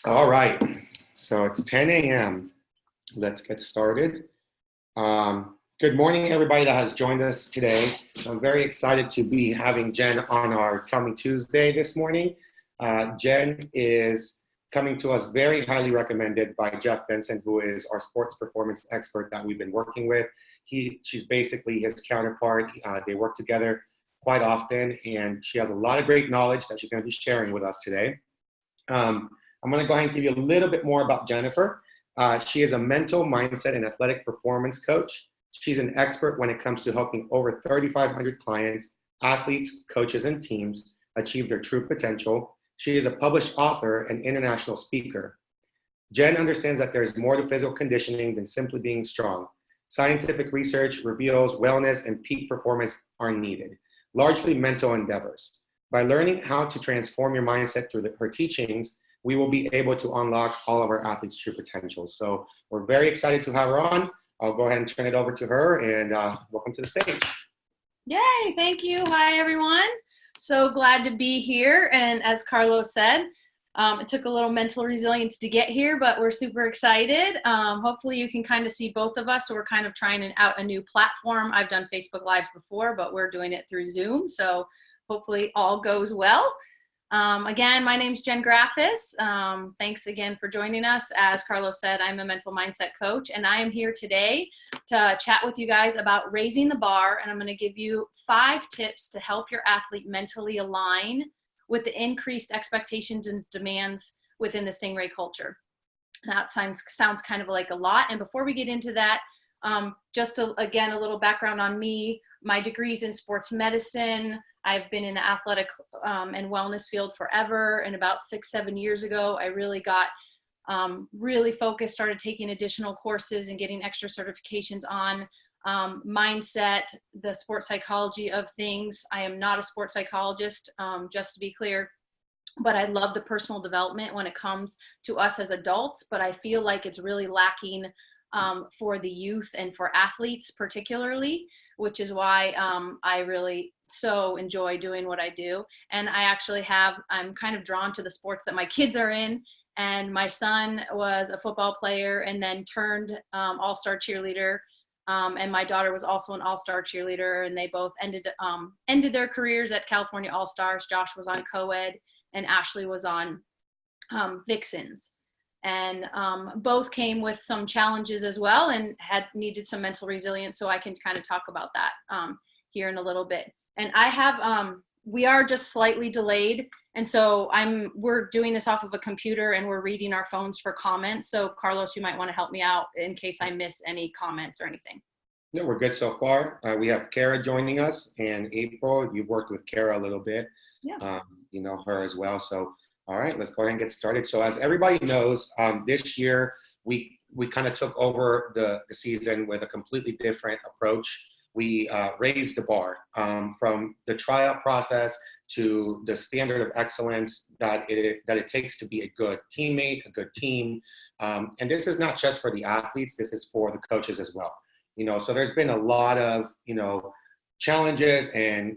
All right, so it's 10 a.m. Let's get started. Good morning, everybody that has joined us today. I'm very excited to be having Jen on our Tell Me Tuesday this morning. Jen is coming to us very highly recommended by Jeff Benson, who is our sports performance expert that we've been working with. She's basically his counterpart. They work together quite often, and she has a lot of great knowledge that she's going to be sharing with us today. I'm going to go ahead and give you a little bit more about Jennifer. She is a mental mindset and athletic performance coach. She's an expert when it comes to helping over 3,500 clients, athletes, coaches, and teams achieve their true potential. She is a published author and international speaker. Jen understands that there's more to physical conditioning than simply being strong. Scientific research reveals wellness and peak performance are needed, largely mental endeavors. By learning how to transform your mindset through her teachings, we will be able to unlock all of our athletes' true potential. So we're very excited to have her on. I'll go ahead and turn it over to her, and welcome to the stage. Yay, thank you. Hi, everyone. So glad to be here. And as Carlos said, it took a little mental resilience to get here, but we're super excited. Hopefully you can kind of see both of us. So we're kind of trying out a new platform. I've done Facebook Lives before, but we're doing it through Zoom. So hopefully all goes well. Again, my name's Jen Graffis. Thanks again for joining us. As Carlos said, I'm a mental mindset coach, and I am here today to chat with you guys about raising the bar, and I'm going to give you 5 tips to help your athlete mentally align with the increased expectations and demands within the Stingray culture. That sounds kind of like a lot, and before we get into that, again, a little background on me. My degree's in sports medicine. I've been in the athletic and wellness field forever. And about 6-7 years ago, I really got really focused, started taking additional courses and getting extra certifications on mindset, the sports psychology of things. I am not a sports psychologist, just to be clear, but I love the personal development when it comes to us as adults. But I feel like it's really lacking for the youth and for athletes particularly, which is why I really so enjoy doing what I do. And I'm kind of drawn to the sports that my kids are in. And my son was a football player and then turned all-star cheerleader. And my daughter was also an all-star cheerleader, and they both ended their careers at California All-Stars. Josh was on co-ed and Ashley was on Vixens. And both came with some challenges as well and had needed some mental resilience. So I can kind of talk about that here in a little bit. And we are just slightly delayed. And so we're doing this off of a computer and we're reading our phones for comments. So Carlos, you might want to help me out in case I miss any comments or anything. No, we're good so far. We have Kara joining us, and April, you've worked with Kara a little bit. Yeah. You know her as well. So, all right, let's go ahead and get started. So as everybody knows, this year we kind of took over the season with a completely different approach. We raised the bar from the tryout process to the standard of excellence that it takes to be a good teammate, a good team. And this is not just for the athletes, this is for the coaches as well. You know, so there's been a lot of, challenges and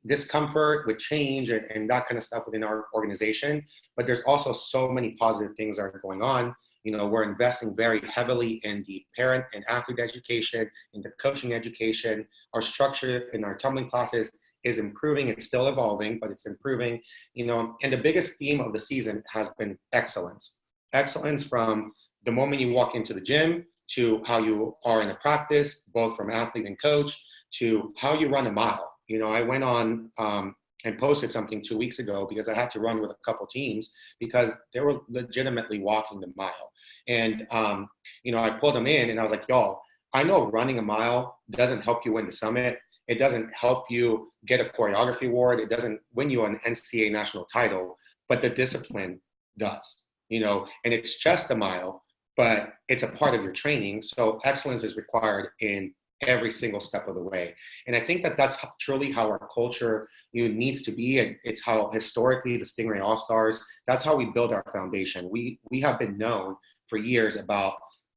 discomfort with change and that kind of stuff within our organization. But there's also so many positive things that are going on. You know, we're investing very heavily in the parent and athlete education, in the coaching education. Our structure in our tumbling classes is improving. It's still evolving, but it's improving. And the biggest theme of the season has been excellence. Excellence from the moment you walk into the gym to how you are in a practice, both from athlete and coach, to how you run a mile. I went on and posted something 2 weeks ago because I had to run with a couple teams because they were legitimately walking the mile. And, I pulled them in and I was like, y'all, I know running a mile doesn't help you win the summit. It doesn't help you get a choreography award. It doesn't win you an NCAA national title, but the discipline does, and it's just a mile, but it's a part of your training. So excellence is required in every single step of the way. And I think that that's truly how our culture needs to be. And it's how historically the Stingray All-Stars, that's how we build our foundation. We have been known for years about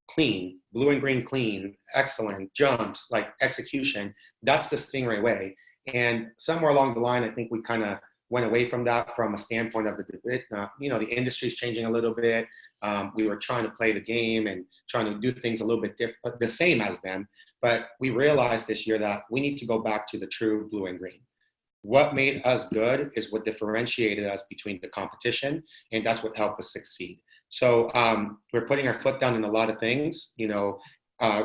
clean, blue and green clean, excellent jumps, like execution. That's the Stingray way. And somewhere along the line, I think we kind of went away from that from a standpoint of the industry's changing a little bit. We were trying to play the game and trying to do things a little bit different, the same as them. But we realized this year that we need to go back to the true blue and green. What made us good is what differentiated us between the competition, and that's what helped us succeed. So we're putting our foot down in a lot of things,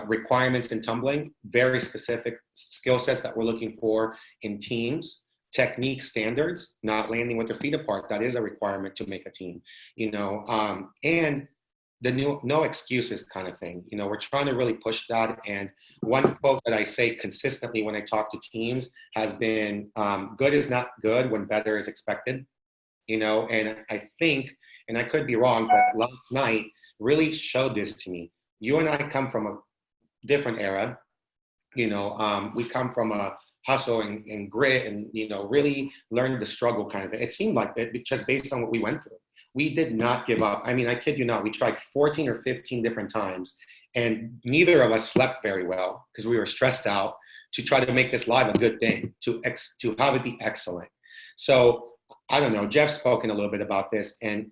requirements in tumbling, very specific skill sets that we're looking for in teams, technique standards, not landing with their feet apart. That is a requirement to make a team, and the no excuses kind of thing. We're trying to really push that. And one quote that I say consistently when I talk to teams has been, good is not good when better is expected, and I think, and I could be wrong, but last night really showed this to me. You and I come from a different era. We come from a hustle and grit and, really learned the struggle kind of thing. It seemed like it just based on what we went through. We did not give up. I mean, I kid you not, we tried 14 or 15 different times, and neither of us slept very well because we were stressed out to try to make this live a good thing, to have it be excellent. So I don't know, Jeff's spoken a little bit about this, and,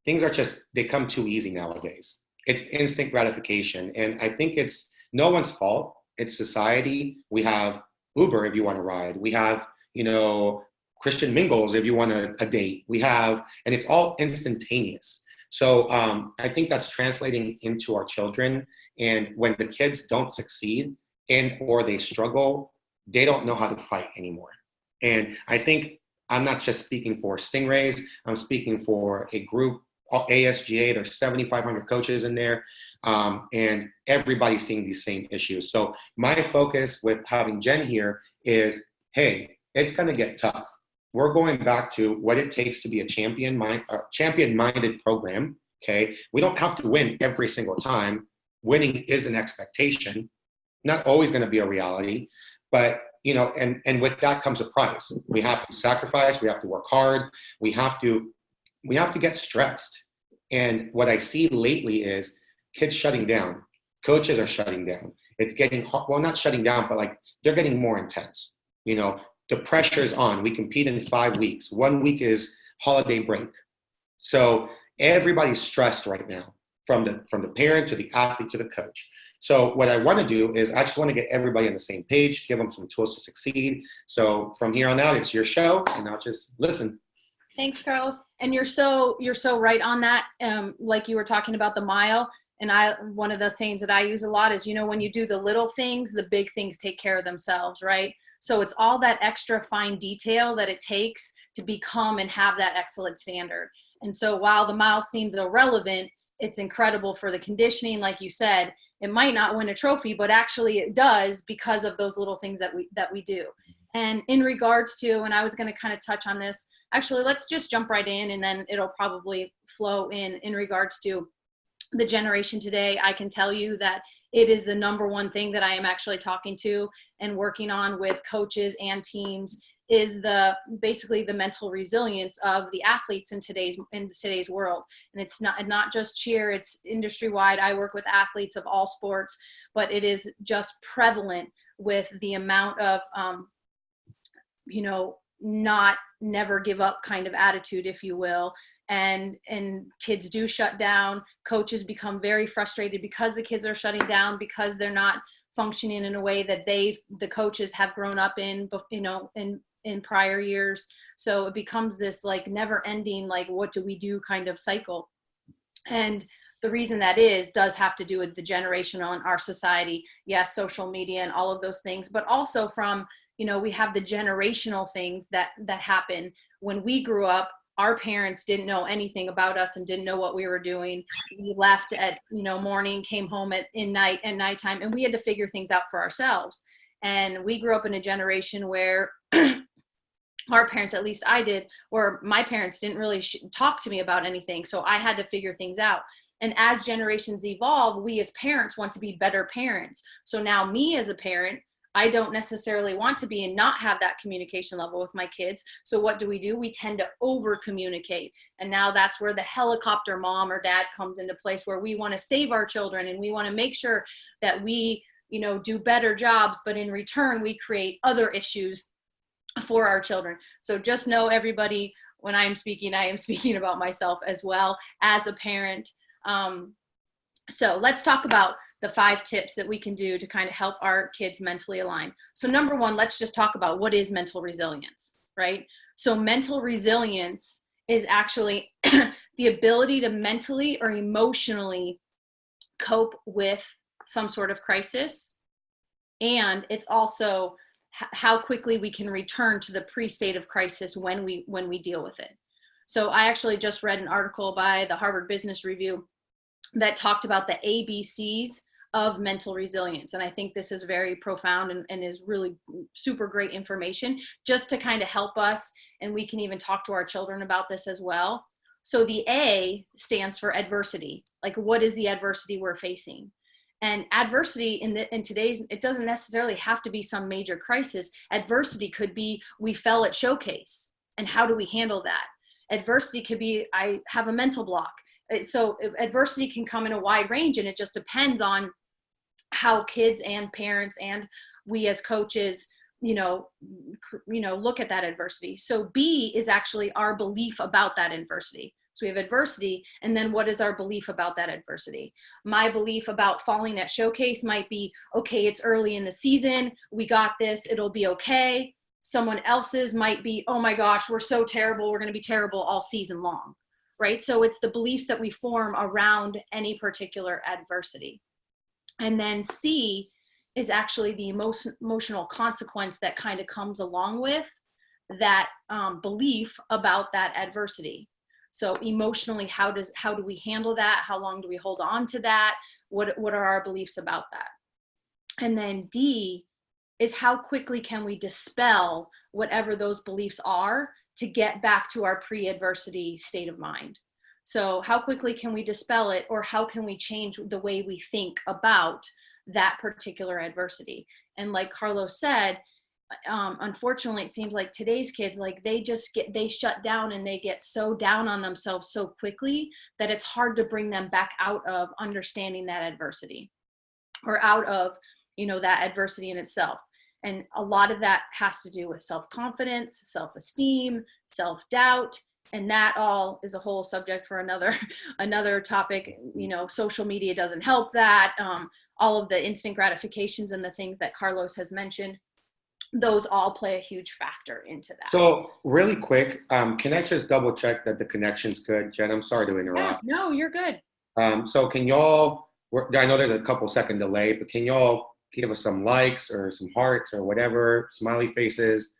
things are they come too easy nowadays. It's instant gratification. And I think it's no one's fault. It's society. We have Uber if you want to ride. We have, Christian Mingles if you want a date. We have, and it's all instantaneous. So I think that's translating into our children. And when the kids don't succeed or they struggle, they don't know how to fight anymore. And I think I'm not just speaking for Stingrays. I'm speaking for a group, ASGA. There's 7,500 coaches in there. And everybody's seeing these same issues. So my focus with having Jen here is, hey, it's going to get tough. We're going back to what it takes to be a champion-minded program, okay? We don't have to win every single time. Winning is an expectation, not always going to be a reality, but, and with that comes a price. We have to sacrifice, we have to work hard, we have to get stressed. And what I see lately is kids shutting down. Coaches are shutting down. It's getting, well, not shutting down, but they're getting more intense. The pressure's on. We compete in 5 weeks. 1 week is holiday break. So everybody's stressed right now, from the parent to the athlete to the coach. So what I want to do is I just want to get everybody on the same page, give them some tools to succeed. So from here on out, it's your show, and I'll just listen. Thanks, Carlos. And you're so right on that. Like you were talking about the mile. And one of the sayings that I use a lot is, when you do the little things, the big things take care of themselves, right? So it's all that extra fine detail that it takes to become and have that excellent standard. And so while the mile seems irrelevant, it's incredible for the conditioning. Like you said, it might not win a trophy, but actually it does because of those little things that we do. And in regards to, and I was going to kind of touch on this, actually, let's just jump right in, and then it'll probably flow in regards to the generation today. I can tell you that it is the number one thing that I am actually talking to and working on with coaches and teams is basically the mental resilience of the athletes in today's world. And it's not just cheer, it's industry wide. I work with athletes of all sports, but it is just prevalent with the amount of not never give up kind of attitude, if you will. And kids do shut down. Coaches become very frustrated because the kids are shutting down, because they're not functioning in a way that the coaches have grown up in prior years. So it becomes this never ending, what do we do kind of cycle. And the reason that does have to do with the generation on our society. Yes, social media and all of those things, but also from, we have the generational things that happen. When we grew up, our parents didn't know anything about us and didn't know what we were doing. We left at, morning, came home at nighttime, and we had to figure things out for ourselves. And we grew up in a generation where our parents, at least I did, or my parents didn't really talk to me about anything. So I had to figure things out. And as generations evolve, we as parents want to be better parents. So now me as a parent, I don't necessarily want to be and not have that communication level with my kids. So what do? We tend to over communicate. And now that's where the helicopter mom or dad comes into place, where we want to save our children and we want to make sure that we, do better jobs. But in return, we create other issues for our children. So just know, everybody, when I am speaking about myself as well as a parent. So let's talk about the 5 tips that we can do to kind of help our kids mentally align. So number 1, let's just talk about what is mental resilience, right? So mental resilience is actually the ability to mentally or emotionally cope with some sort of crisis. And it's also how quickly we can return to the pre-state of crisis when we deal with it. So I actually just read an article by the Harvard Business Review that talked about the ABCs of mental resilience. And I think this is very profound and is really super great information just to kind of help us. And we can even talk to our children about this as well. So the A stands for adversity. Like, what is the adversity we're facing? And adversity in today's, it doesn't necessarily have to be some major crisis. Adversity could be, we fell at showcase, and how do we handle that? Adversity could be, I have a mental block. So adversity can come in a wide range, and it just depends on how kids and parents and we as coaches, look at that adversity. So B is actually our belief about that adversity. So we have adversity, and then what is our belief about that adversity? My belief about falling at showcase might be, okay, it's early in the season, we got this, it'll be okay. Someone else's might be, oh my gosh, we're so terrible, we're going to be terrible all season long, right? So it's the beliefs that we form around any particular adversity. And then C is actually the emotional consequence that kind of comes along with that belief about that adversity. So emotionally, how do we handle that? How long do we hold on to that? What are our beliefs about that? And then D is how quickly can we dispel whatever those beliefs are to get back to our pre-adversity state of mind. So how quickly can we dispel it, or how can we change the way we think about that particular adversity? And like Carlos said, unfortunately, it seems like today's kids, like they shut down and they get so down on themselves so quickly that it's hard to bring them back out of understanding that adversity, or out of, that adversity in itself. And a lot of that has to do with self-confidence, self-esteem, self-doubt. And that all is a whole subject for another topic. Social media doesn't help that. All of the instant gratifications and the things that Carlos has mentioned, those all play a huge factor into that. So really quick, can I just double check that the connection's good? Jen, I'm sorry to interrupt. Yeah, no, you're good. So can y'all, I know there's a couple second delay, but can y'all give us some likes or some hearts or whatever, smiley faces,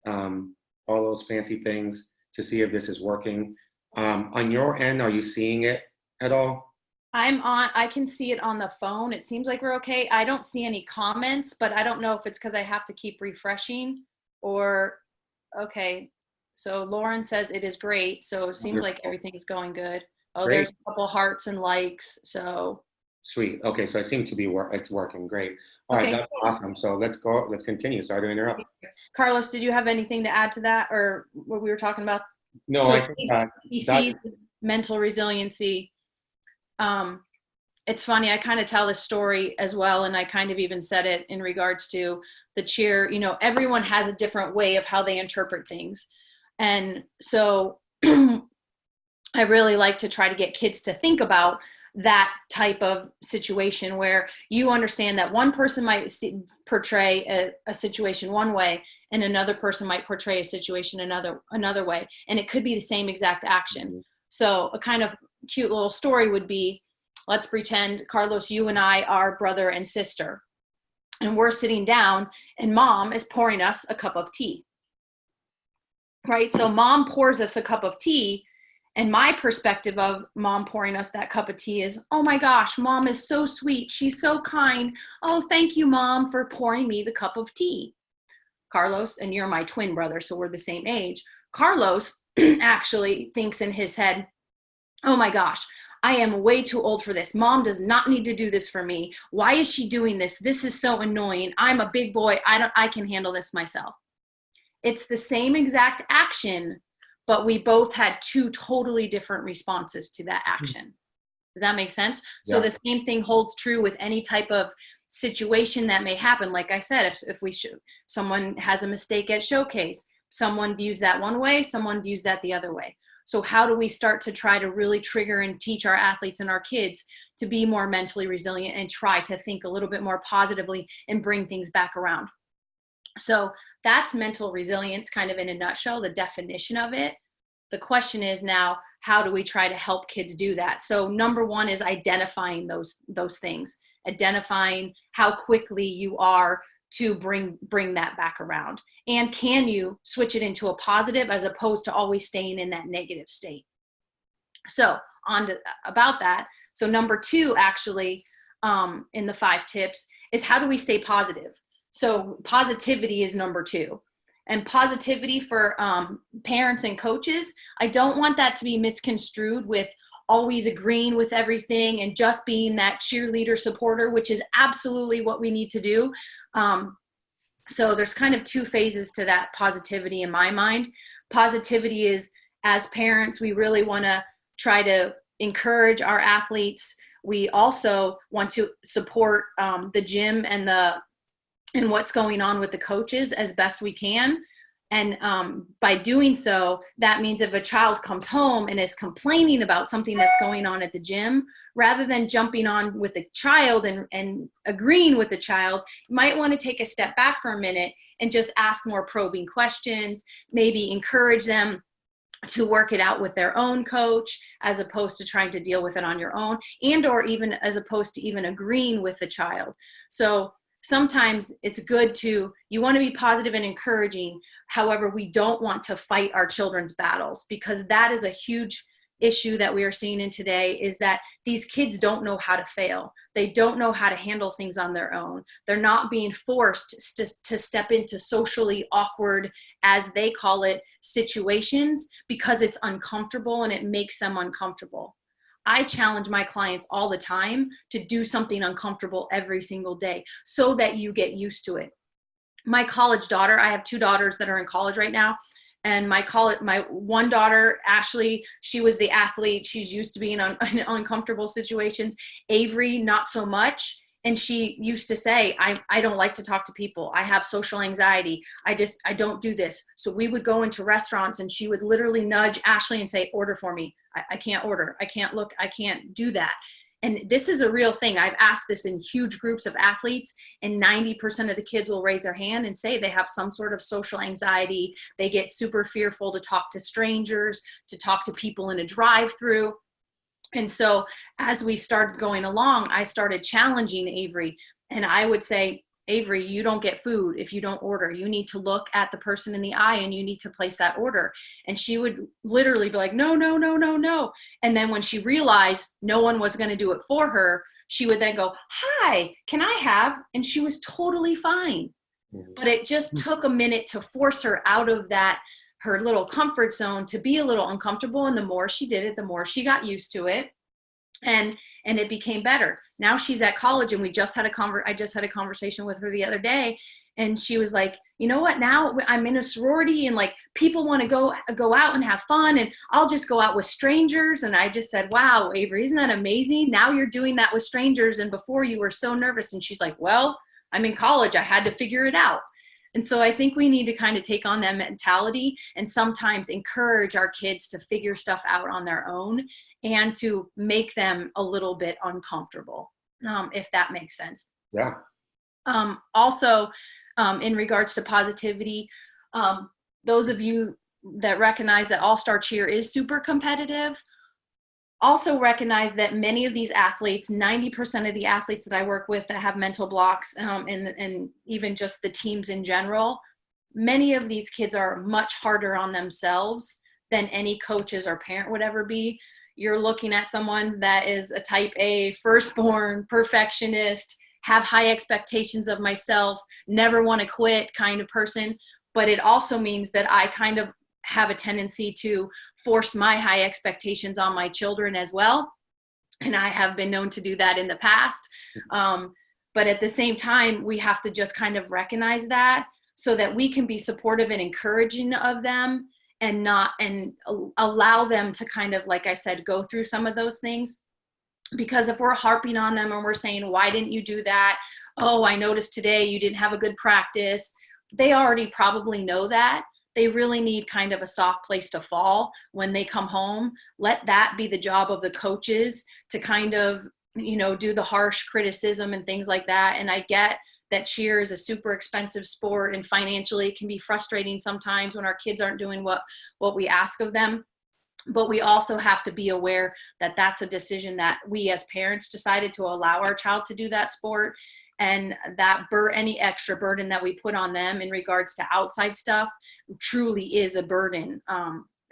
all those fancy things to see if this is working? On your end, are you seeing it at all? I can see it on the phone. It seems like we're okay. I don't see any comments, but I don't know if it's because I have to keep refreshing or, okay. So Lauren says it is great. So it seems like everything's going good. Oh, great. There's a couple hearts and likes. So. Sweet. Okay. So it seems to be it's working. Great. All right. That's awesome. So let's continue. Sorry to interrupt. Carlos, did you have anything to add to that, or what we were talking about? No, so I think he sees mental resiliency. It's funny, I kind of tell this story as well, and I kind of even said it in regards to the cheer. Everyone has a different way of how they interpret things. And so I really like to try to get kids to think about that type of situation where you understand that one person might portray a situation one way, and another person might portray a situation another way, and it could be the same exact action. Mm-hmm. So a kind of cute little story would be, let's pretend, Carlos, you and I are brother and sister, and we're sitting down and mom is pouring us a cup of tea, right? So mom pours us a cup of tea, and my perspective of mom pouring us that cup of tea is, oh my gosh, mom is so sweet. She's so kind. Oh, thank you, mom, for pouring me the cup of tea. Carlos, and you're my twin brother, so we're the same age. Carlos actually thinks in his head, oh my gosh, I am way too old for this. Mom does not need to do this for me. Why is she doing this? This is so annoying. I'm a big boy. I can handle this myself. It's the same exact action, but we both had two totally different responses to that action. Does that make sense? Yeah. So the same thing holds true with any type of situation that may happen. Like I said, if someone has a mistake at showcase, someone views that one way, someone views that the other way. So how do we start to try to really trigger and teach our athletes and our kids to be more mentally resilient and try to think a little bit more positively and bring things back around? So that's mental resilience kind of in a nutshell, the definition of it. The question is now, how do we try to help kids do that? So number one is identifying those things, identifying how quickly you are to bring that back around. And can you switch it into a positive as opposed to always staying in that negative state? So on to about that. So number two, actually, in the 5 tips is how do we stay positive? So positivity is number 2. And positivity for parents and coaches, I don't want that to be misconstrued with always agreeing with everything and just being that cheerleader supporter, which is absolutely what we need to do. So there's kind of 2 phases to that positivity in my mind. Positivity is, as parents, we really want to try to encourage our athletes. We also want to support the gym and what's going on with the coaches as best we can. And by doing so, that means if a child comes home and is complaining about something that's going on at the gym, rather than jumping on with the child and agreeing with the child, you might want to take a step back for a minute and just ask more probing questions, maybe encourage them to work it out with their own coach as opposed to trying to deal with it on your own, and or even as opposed to even agreeing with the child. So sometimes it's good you want to be positive and encouraging. However, we don't want to fight our children's battles, because that is a huge issue that we are seeing in today, is that these kids don't know how to fail. They don't know how to handle things on their own. They're not being forced to step into socially awkward, as they call it, situations because it's uncomfortable and it makes them uncomfortable. I challenge my clients all the time to do something uncomfortable every single day so that you get used to it. My college daughter, I have 2 daughters that are in college right now. And my one daughter, Ashley, she was the athlete. She's used to being in uncomfortable situations. Avery, not so much. And she used to say, I don't like to talk to people. I have social anxiety. I don't do this. So we would go into restaurants and she would literally nudge Ashley and say, order for me. I can't order. I can't look. I can't do that. And this is a real thing. I've asked this in huge groups of athletes, and 90% of the kids will raise their hand and say they have some sort of social anxiety. They get super fearful to talk to strangers, to talk to people in a drive-through. And so as we started going along, I started challenging Avery, and I would say, Avery, you don't get food if you don't order. You need to look at the person in the eye and you need to place that order. And she would literally be like, no, no, no, no, no. And then when she realized no one was going to do it for her, she would then go, hi, can I have? And she was totally fine. But it just took a minute to force her out of that, her little comfort zone, to be a little uncomfortable. And the more she did it, the more she got used to it. And it became better. Now she's at college, and I just had a conversation with her the other day, and she was like, you know what, now I'm in a sorority and like people want to go out and have fun, and I'll just go out with strangers. And I just said, wow, Avery, isn't that amazing? Now you're doing that with strangers, and before you were so nervous. And she's like, well, I'm in college. I had to figure it out. And so I think we need to kind of take on that mentality and sometimes encourage our kids to figure stuff out on their own and to make them a little bit uncomfortable, if that makes sense. Yeah. Also, in regards to positivity, those of you that recognize that All-Star Cheer is super competitive, also recognize that many of these athletes, 90% of the athletes that I work with that have mental blocks, and even just the teams in general, many of these kids are much harder on themselves than any coaches or parent would ever be. You're looking at someone that is a type A, firstborn, perfectionist, have high expectations of myself, never want to quit kind of person. But it also means that I kind of have a tendency to force my high expectations on my children as well. And I have been known to do that in the past. But at the same time, we have to just kind of recognize that so that we can be supportive and encouraging of them, and allow them to kind of, like I said, go through some of those things. Because if we're harping on them and we're saying, why didn't you do that? oh, I noticed today you didn't have a good practice. They already probably know that. They really need kind of a soft place to fall when they come home. Let that be the job of the coaches to kind of, do the harsh criticism and things like that. And I get that cheer is a super expensive sport, and financially it can be frustrating sometimes when our kids aren't doing what we ask of them. But we also have to be aware that that's a decision that we as parents decided to allow our child to do that sport, and that any extra burden that we put on them in regards to outside stuff truly is a burden.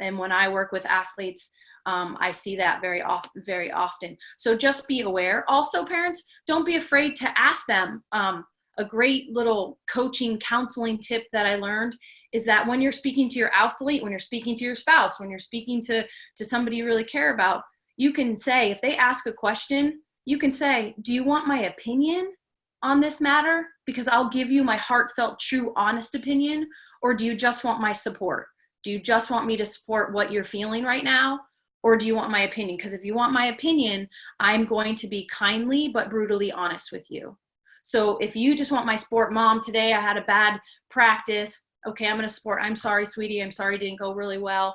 And when I work with athletes, I see that very often. So just be aware. Also, parents, don't be afraid to ask them. A great little coaching counseling tip that I learned is that when you're speaking to your athlete, when you're speaking to your spouse, when you're speaking to somebody you really care about, you can say, if they ask a question, you can say, do you want my opinion on this matter? Because I'll give you my heartfelt, true, honest opinion. Or do you just want my support? Do you just want me to support what you're feeling right now? Or do you want my opinion? Because if you want my opinion, I'm going to be kindly but brutally honest with you. So if you just want my support, Mom, today I had a bad practice. Okay, I'm going to support. I'm sorry, sweetie. I'm sorry it didn't go really well.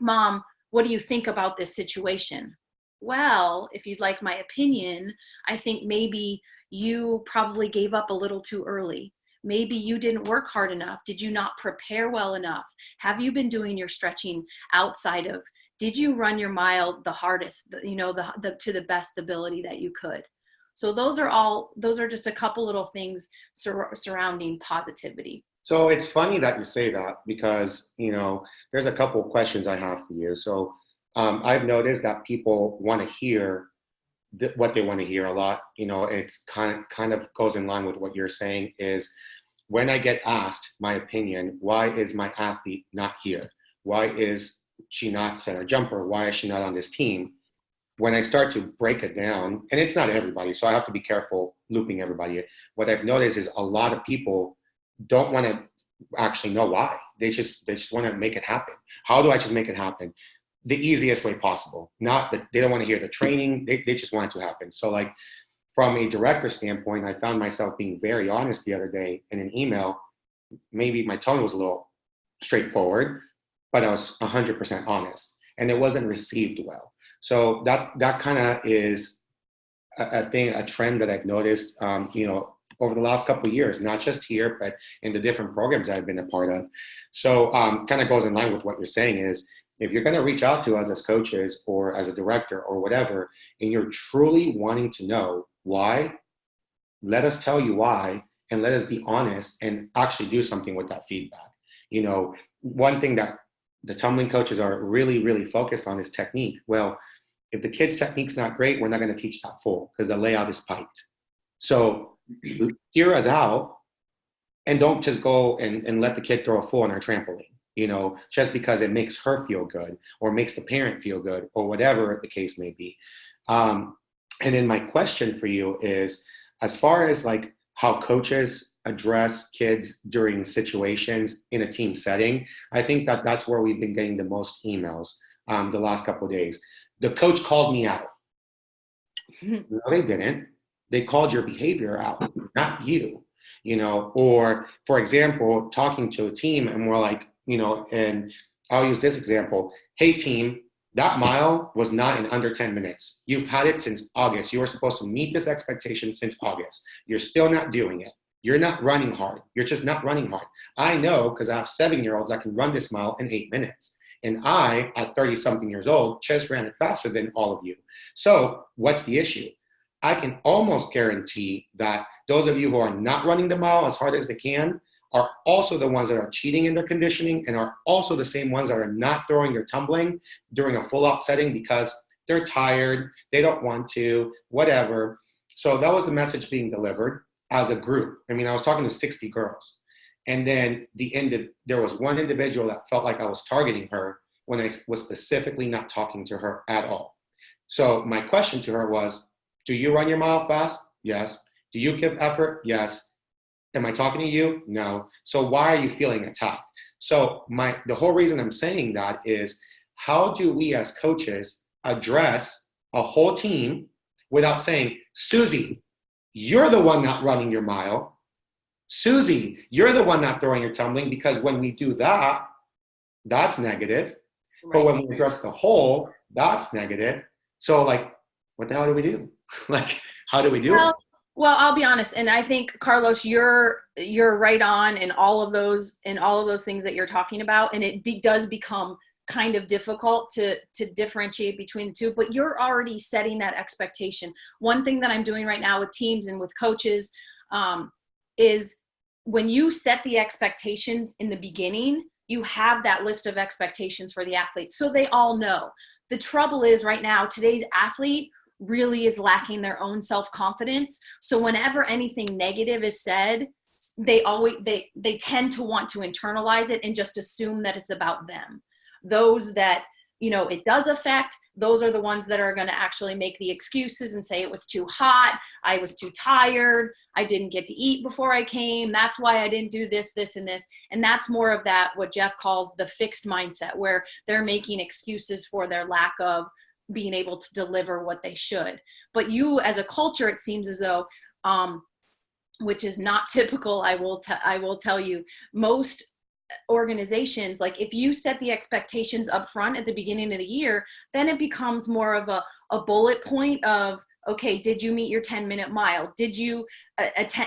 Mom, what do you think about this situation? Well, if you'd like my opinion, I think maybe you probably gave up a little too early. Maybe you didn't work hard enough. Did you not prepare well enough? Have you been doing your stretching outside of, did you run your mile the hardest, to the best ability that you could? So those are just a couple little things surrounding positivity. So it's funny that you say that because, there's a couple of questions I have for you. So I've noticed that people want to hear what they want to hear a lot. It's kind of goes in line with what you're saying is when I get asked my opinion, why is my athlete not here? Why is she not center jumper? Why is she not on this team? When I start to break it down, and it's not everybody, so I have to be careful looping everybody in. What I've noticed is a lot of people don't want to actually know why. They just want to make it happen. How do I just make it happen? The easiest way possible. Not that they don't want to hear the training. They just want it to happen. So like from a director standpoint, I found myself being very honest the other day in an email. Maybe my tone was a little straightforward, but I was 100% honest, and it wasn't received well. So that kind of is a trend that I've noticed, over the last couple of years, not just here, but in the different programs I've been a part of. So kind of goes in line with what you're saying is, if you're going to reach out to us as coaches or as a director or whatever, and you're truly wanting to know why, let us tell you why, and let us be honest and actually do something with that feedback. One thing that the tumbling coaches are really, really focused on is technique. Well, if the kid's technique's not great, we're not going to teach that full because the layout is piped. So hear us out and don't just go and let the kid throw a full on our trampoline, just because it makes her feel good or makes the parent feel good or whatever the case may be. And then my question for you is, as far as like how coaches address kids during situations in a team setting, I think that's where we've been getting the most emails the last couple of days. The coach called me out. No, they didn't. They called your behavior out, not you, or for example, talking to a team and we're like, and I'll use this example. Hey team, that mile was not in under 10 minutes. You've had it since August. You were supposed to meet this expectation since August. You're still not doing it. You're not running hard. You're just not running hard. I know because I have 7-year-olds that can run this mile in 8 minutes. And I, at 30-something years old, just ran it faster than all of you. So what's the issue? I can almost guarantee that those of you who are not running the mile as hard as they can are also the ones that are cheating in their conditioning and are also the same ones that are not throwing or tumbling during a full out setting because they're tired, they don't want to, whatever. So that was the message being delivered as a group. I was talking to 60 girls. And then there was one individual that felt like I was targeting her when I was specifically not talking to her at all. So my question to her was, do you run your mile fast? Yes. Do you give effort? Yes. Am I talking to you? No. So why are you feeling attacked? So the whole reason I'm saying that is, how do we as coaches address a whole team without saying, Susie, You're the one not running your mile. Susie, you're the one not throwing your tumbling, because when we do that, that's negative. Right. But when we address the whole, that's negative. So like, what the hell do we do? Like, how do we do it? Well, I'll be honest, and I think Carlos, you're right on in all of those things that you're talking about, and it does become kind of difficult to differentiate between the two. But you're already setting that expectation. One thing that I'm doing right now with teams and with coaches is when you set the expectations in the beginning, you have that list of expectations for the athletes, so they all know. The trouble is right now, today's athlete really is lacking their own self-confidence. So whenever anything negative is said, they tend to want to internalize it and just assume that it's about them. Those that, it does affect, those are the ones that are going to actually make the excuses and say it was too hot, I was too tired, I didn't get to eat before I came, that's why I didn't do this, this, and this. And that's more of that, what Jeff calls the fixed mindset, where they're making excuses for their lack of being able to deliver what they should. But you as a culture, it seems as though, which is not typical, I will tell you, most organizations, like if you set the expectations up front at the beginning of the year, then it becomes more of a bullet point of, okay, did you meet your 10-minute mile? Did you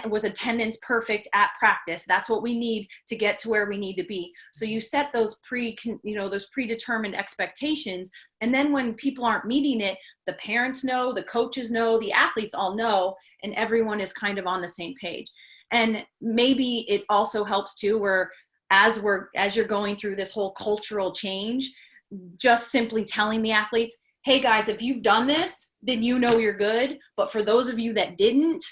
was attendance perfect at practice? That's what we need to get to where we need to be. So you set those those predetermined expectations. And then when people aren't meeting it, the parents know, the coaches know, the athletes all know, and everyone is kind of on the same page. And maybe it also helps too, where as you're going through this whole cultural change, just simply telling the athletes, hey guys, if you've done this, then you're good. But for those of you that didn't,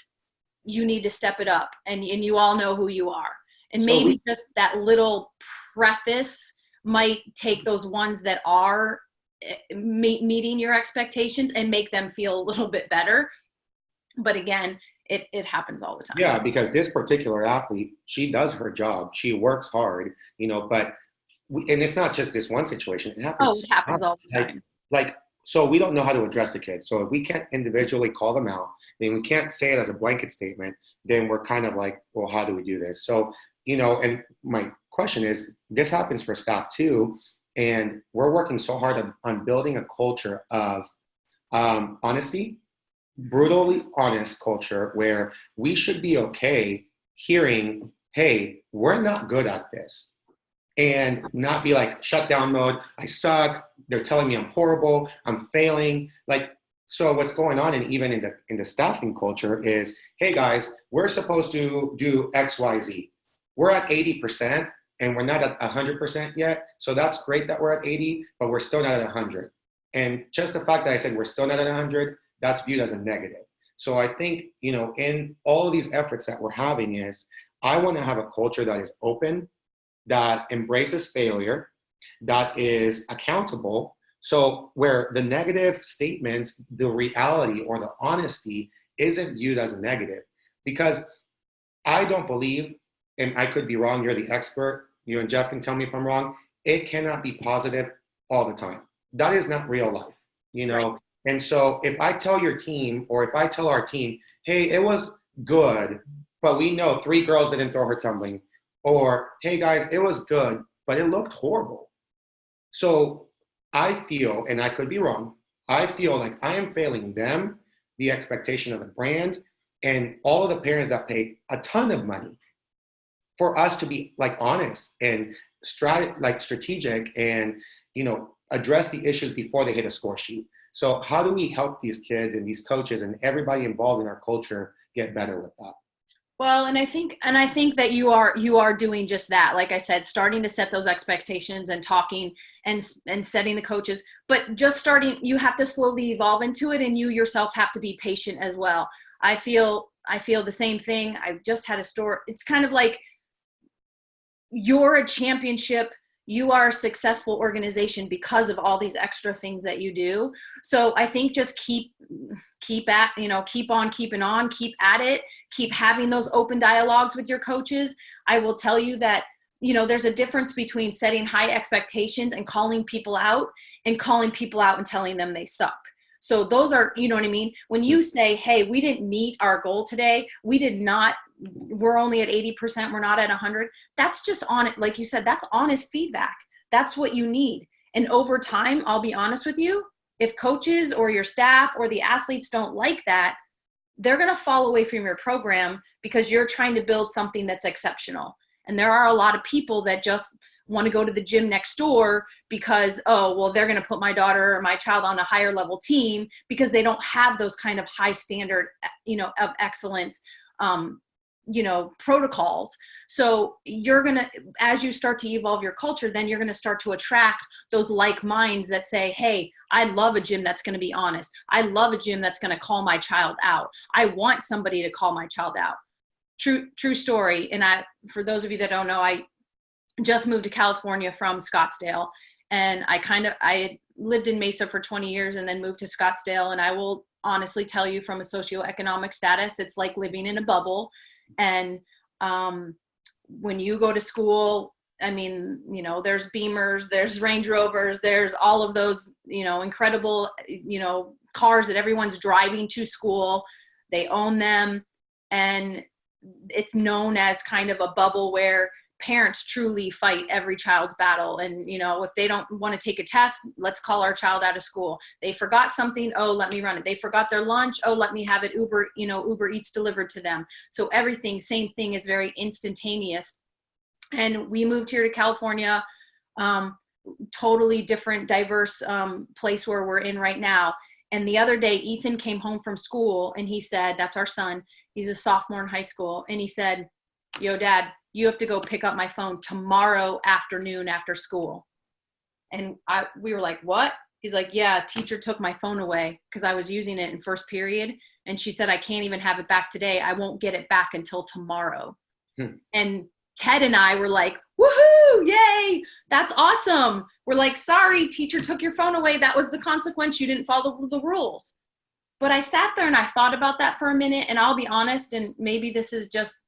you need to step it up, and you all know who you are. And maybe just that little preface might take those ones that are meeting your expectations and make them feel a little bit better. But again, it happens all the time. Yeah, because this particular athlete, she does her job. She works hard, but and it's not just this one situation. It happens. Oh, it happens all the time. So we don't know how to address the kids. So if we can't individually call them out, then we can't say it as a blanket statement, then we're kind of like, well, how do we do this? So, and my question is, this happens for staff too. And we're working so hard on building a culture of honesty, brutally honest culture, where we should be okay hearing, hey, we're not good at this. And not be like shutdown mode. I suck. They're telling me I'm horrible. I'm failing. So what's going on, and even in the staffing culture, is, hey guys, we're supposed to do X, Y, Z. We're at 80%, and we're not at 100% yet. So that's great that we're at 80, but we're still not at 100. And just the fact that I said we're still not at 100, that's viewed as a negative. So I think, in all of these efforts that we're having, is I want to have a culture that is open, that embraces failure, that is accountable. So where the negative statements, the reality or the honesty isn't viewed as a negative. Because I don't believe, and I could be wrong, you're the expert, you and Jeff can tell me if I'm wrong, it cannot be positive all the time. That is not real life, Right. And so if I tell your team, or if I tell our team, hey, it was good, but we know 3 girls didn't throw her tumbling, or, hey guys, it was good, but it looked horrible. So I feel, and I could be wrong, I feel like I am failing them, the expectation of the brand, and all of the parents that pay a ton of money for us to be honest and strategic and, address the issues before they hit a score sheet. So how do we help these kids and these coaches and everybody involved in our culture get better with that? Well, and I think that you are doing just that. Like I said, starting to set those expectations and talking and setting the coaches, but just starting, you have to slowly evolve into it, and you yourself have to be patient as well. I feel the same thing. I just had a story. It's kind of like, you're a championship, you are a successful organization because of all these extra things that you do. So I think just keep on keeping on, keep at it, keep having those open dialogues with your coaches. I will tell you that, there's a difference between setting high expectations and calling people out and telling them they suck. So those are, you know what I mean? When you say, hey, we didn't meet our goal today, we're only at 80%, we're not at 100. That's just on it. Like you said, that's honest feedback. That's what you need. And over time, I'll be honest with you, if coaches or your staff or the athletes don't like that, they're going to fall away from your program because you're trying to build something that's exceptional. And there are a lot of people that just want to go to the gym next door because, oh, well, they're going to put my daughter or my child on a higher level team because they don't have those kind of high standard, of excellence, protocols. So you're going to, as you start to evolve your culture, then you're going to start to attract those like minds that say, hey, I love a gym that's going to be honest. I love a gym that's going to call my child out. I want somebody to call my child out. True story. And for those of you that don't know, I just moved to California from Scottsdale, and I lived in Mesa for 20 years and then moved to Scottsdale. And I will honestly tell you, from a socioeconomic status, it's like living in a bubble. And when you go to school, I mean, there's Beamers, there's Range Rovers, there's all of those, incredible, cars that everyone's driving to school. They own them. And it's known as kind of a bubble where parents truly fight every child's battle. And, if they don't want to take a test, let's call our child out of school. They forgot something. Oh, let me run it. They forgot their lunch. Oh, let me have it Uber Eats delivered to them. So everything, same thing, is very instantaneous. And we moved here to California, totally different, diverse place where we're in right now. And the other day, Ethan came home from school and he said, that's our son, he's a sophomore in high school. And he said, yo, Dad, you have to go pick up my phone tomorrow afternoon after school. And we were like, what? He's like, yeah, teacher took my phone away because I was using it in first period. And she said, I can't even have it back today. I won't get it back until tomorrow. And Ted and I were like, woohoo, yay, that's awesome. We're like, sorry, teacher took your phone away. That was the consequence. You didn't follow the rules. But I sat there and I thought about that for a minute. And I'll be honest, and maybe this is just,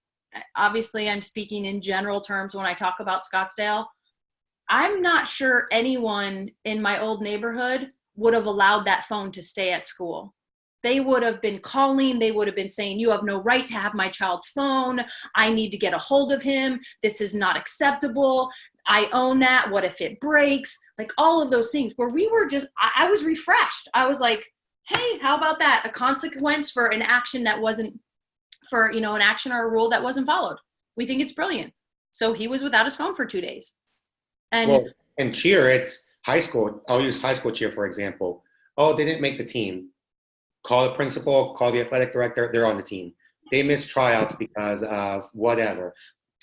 obviously I'm speaking in general terms when I talk about Scottsdale. I'm not sure anyone in my old neighborhood would have allowed that phone to stay at school. They would have been calling. They would have been saying, you have no right to have my child's phone. I need to get a hold of him. This is not acceptable. I own that. What if it breaks? Like all of those things where we were just, I was refreshed. I was like, hey, how about that? A consequence for an action that wasn't, for, an action or a rule that wasn't followed. We think it's brilliant. So he was without his phone for 2 days. And in cheer, it's high school. I'll use high school cheer, for example. Oh, they didn't make the team. Call the principal, call the athletic director, they're on the team. They missed tryouts because of whatever.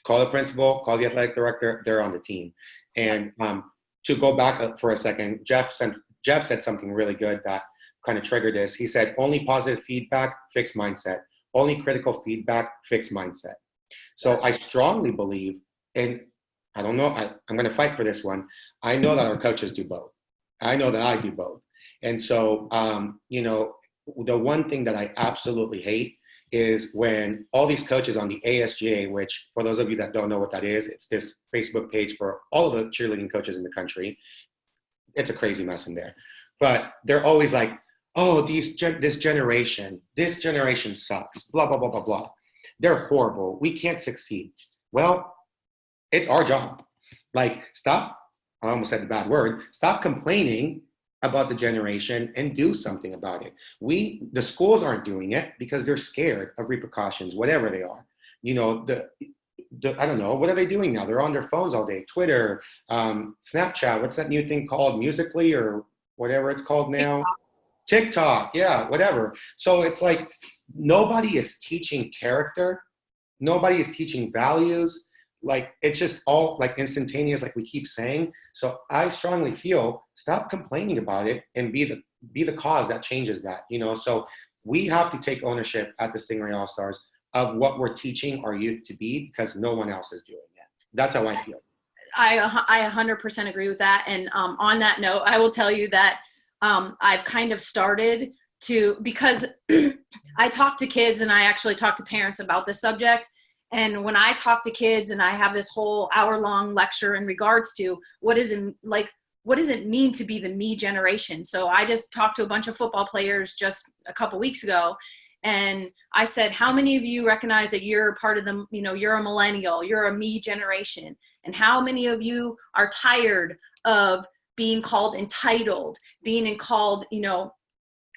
Call the principal, call the athletic director, they're on the team. And to go back for a second, Jeff said something really good that kind of triggered this. He said, only positive feedback, fixed mindset. Only critical feedback, fixed mindset. So I strongly believe, and I don't know, I'm going to fight for this one. I know that our coaches do both. I know that I do both. And so, the one thing that I absolutely hate is when all these coaches on the ASGA, which for those of you that don't know what that is, it's this Facebook page for all of the cheerleading coaches in the country. It's a crazy mess in there. But they're always like, oh, this generation sucks, blah, blah, blah, blah, blah. They're horrible. We can't succeed. Well, it's our job. Like, stop, I almost said the bad word, stop complaining about the generation and do something about it. The schools aren't doing it because they're scared of repercussions, whatever they are. I don't know, what are they doing now? They're on their phones all day. Twitter, Snapchat, what's that new thing called? Musical.ly or whatever it's called now? TikTok, yeah, whatever. So it's like nobody is teaching character. Nobody is teaching values. Like, it's just all like instantaneous, like we keep saying. So I strongly feel, stop complaining about it and be the cause that changes that, So we have to take ownership at the Stingray All-Stars of what we're teaching our youth to be, because no one else is doing it. That's how I feel. I 100% agree with that. And on that note, I will tell you that I've kind of started to, because I talk to kids and I actually talk to parents about this subject. And when I talk to kids and I have this whole hour-long lecture in regards to what is in, like, what does it mean to be the me generation? So I just talked to a bunch of football players just a couple weeks ago. And I said, how many of you recognize that you're part of the, you're a millennial, you're a me generation? And how many of you are tired of being called entitled, being called,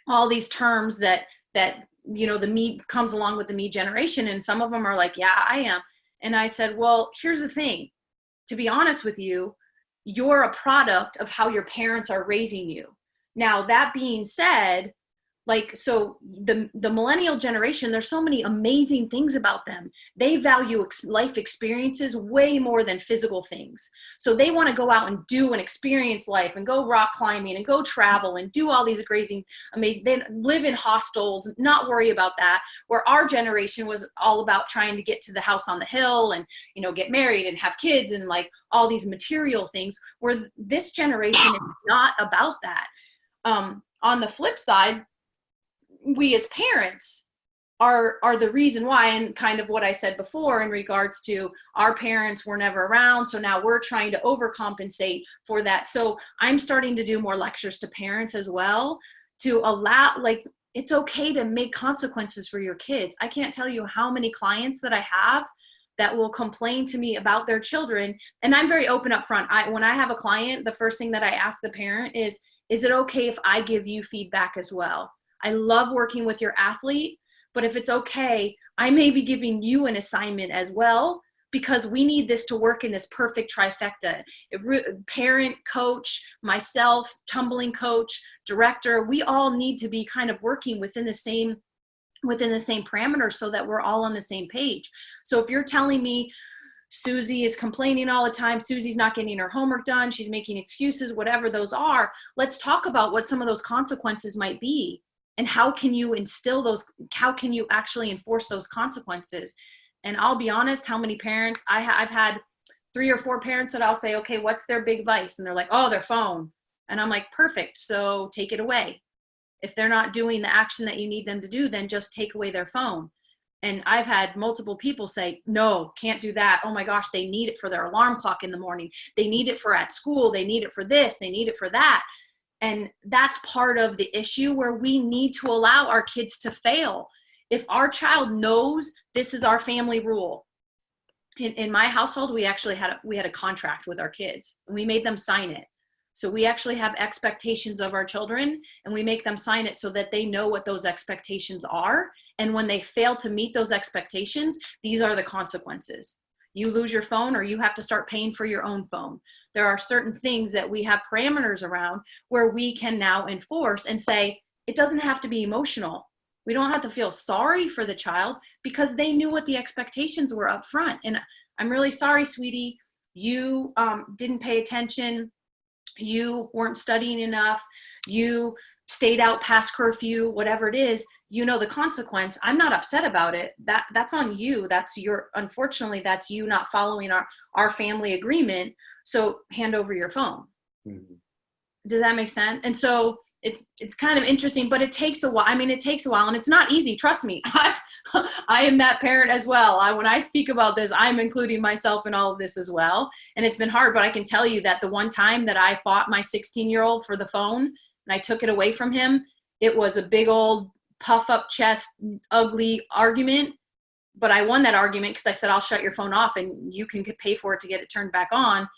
all these terms that, the me comes along with the me generation? And some of them are like, yeah, I am. And I said, well, here's the thing. To be honest with you, you're a product of how your parents are raising you. Now, that being said, so the millennial generation, there's so many amazing things about them. They value life experiences way more than physical things. So they want to go out and do and experience life and go rock climbing and go travel and do all these crazy, amazing, they live in hostels, not worry about that. Where our generation was all about trying to get to the house on the hill and, get married and have kids and like all these material things, where this generation is not about that. On the flip side, we as parents are the reason why, and kind of what I said before in regards to our parents were never around. So now we're trying to overcompensate for that. So I'm starting to do more lectures to parents as well, to allow, it's okay to make consequences for your kids. I can't tell you how many clients that I have that will complain to me about their children. And I'm very open up front. When I have a client, the first thing that I ask the parent is it okay if I give you feedback as well? I love working with your athlete, but if it's okay, I may be giving you an assignment as well, because we need this to work in this perfect trifecta. Parent, coach, myself, tumbling coach, director, we all need to be kind of working within the same parameters so that we're all on the same page. So if you're telling me Susie is complaining all the time, Susie's not getting her homework done, she's making excuses, whatever those are, let's talk about what some of those consequences might be. And how can you instill those? How can you actually enforce those consequences? And I'll be honest, how many parents, I've had 3 or 4 parents that I'll say, okay, what's their big vice? And they're like, oh, their phone. And I'm like, perfect. So take it away. If they're not doing the action that you need them to do, then just take away their phone. And I've had multiple people say, no, can't do that. Oh my gosh, they need it for their alarm clock in the morning. They need it for at school. They need it for this. They need it for that. And that's part of the issue, where we need to allow our kids to fail. If our child knows this is our family rule. In my household, we actually had a contract with our kids. We made them sign it. So we actually have expectations of our children, and we make them sign it so that they know what those expectations are. And when they fail to meet those expectations, these are the consequences. You lose your phone, or you have to start paying for your own phone. There are certain things that we have parameters around where we can now enforce and say, it doesn't have to be emotional. We don't have to feel sorry for the child, because they knew what the expectations were up front. And I'm really sorry, sweetie, you didn't pay attention. You weren't studying enough. You stayed out past curfew, whatever it is, the consequence. I'm not upset about it. That's on you. Unfortunately, that's you not following our family agreement. So hand over your phone. Mm-hmm. Does that make sense? And so it's kind of interesting, but it takes a while. I mean, it takes a while, and it's not easy. Trust me. I am that parent as well. When I speak about this, I'm including myself in all of this as well. And it's been hard, but I can tell you that the one time that I fought my 16-year-old for the phone and I took it away from him, it was a big old puff up chest, ugly argument. But I won that argument because I said, I'll shut your phone off and you can pay for it to get it turned back on.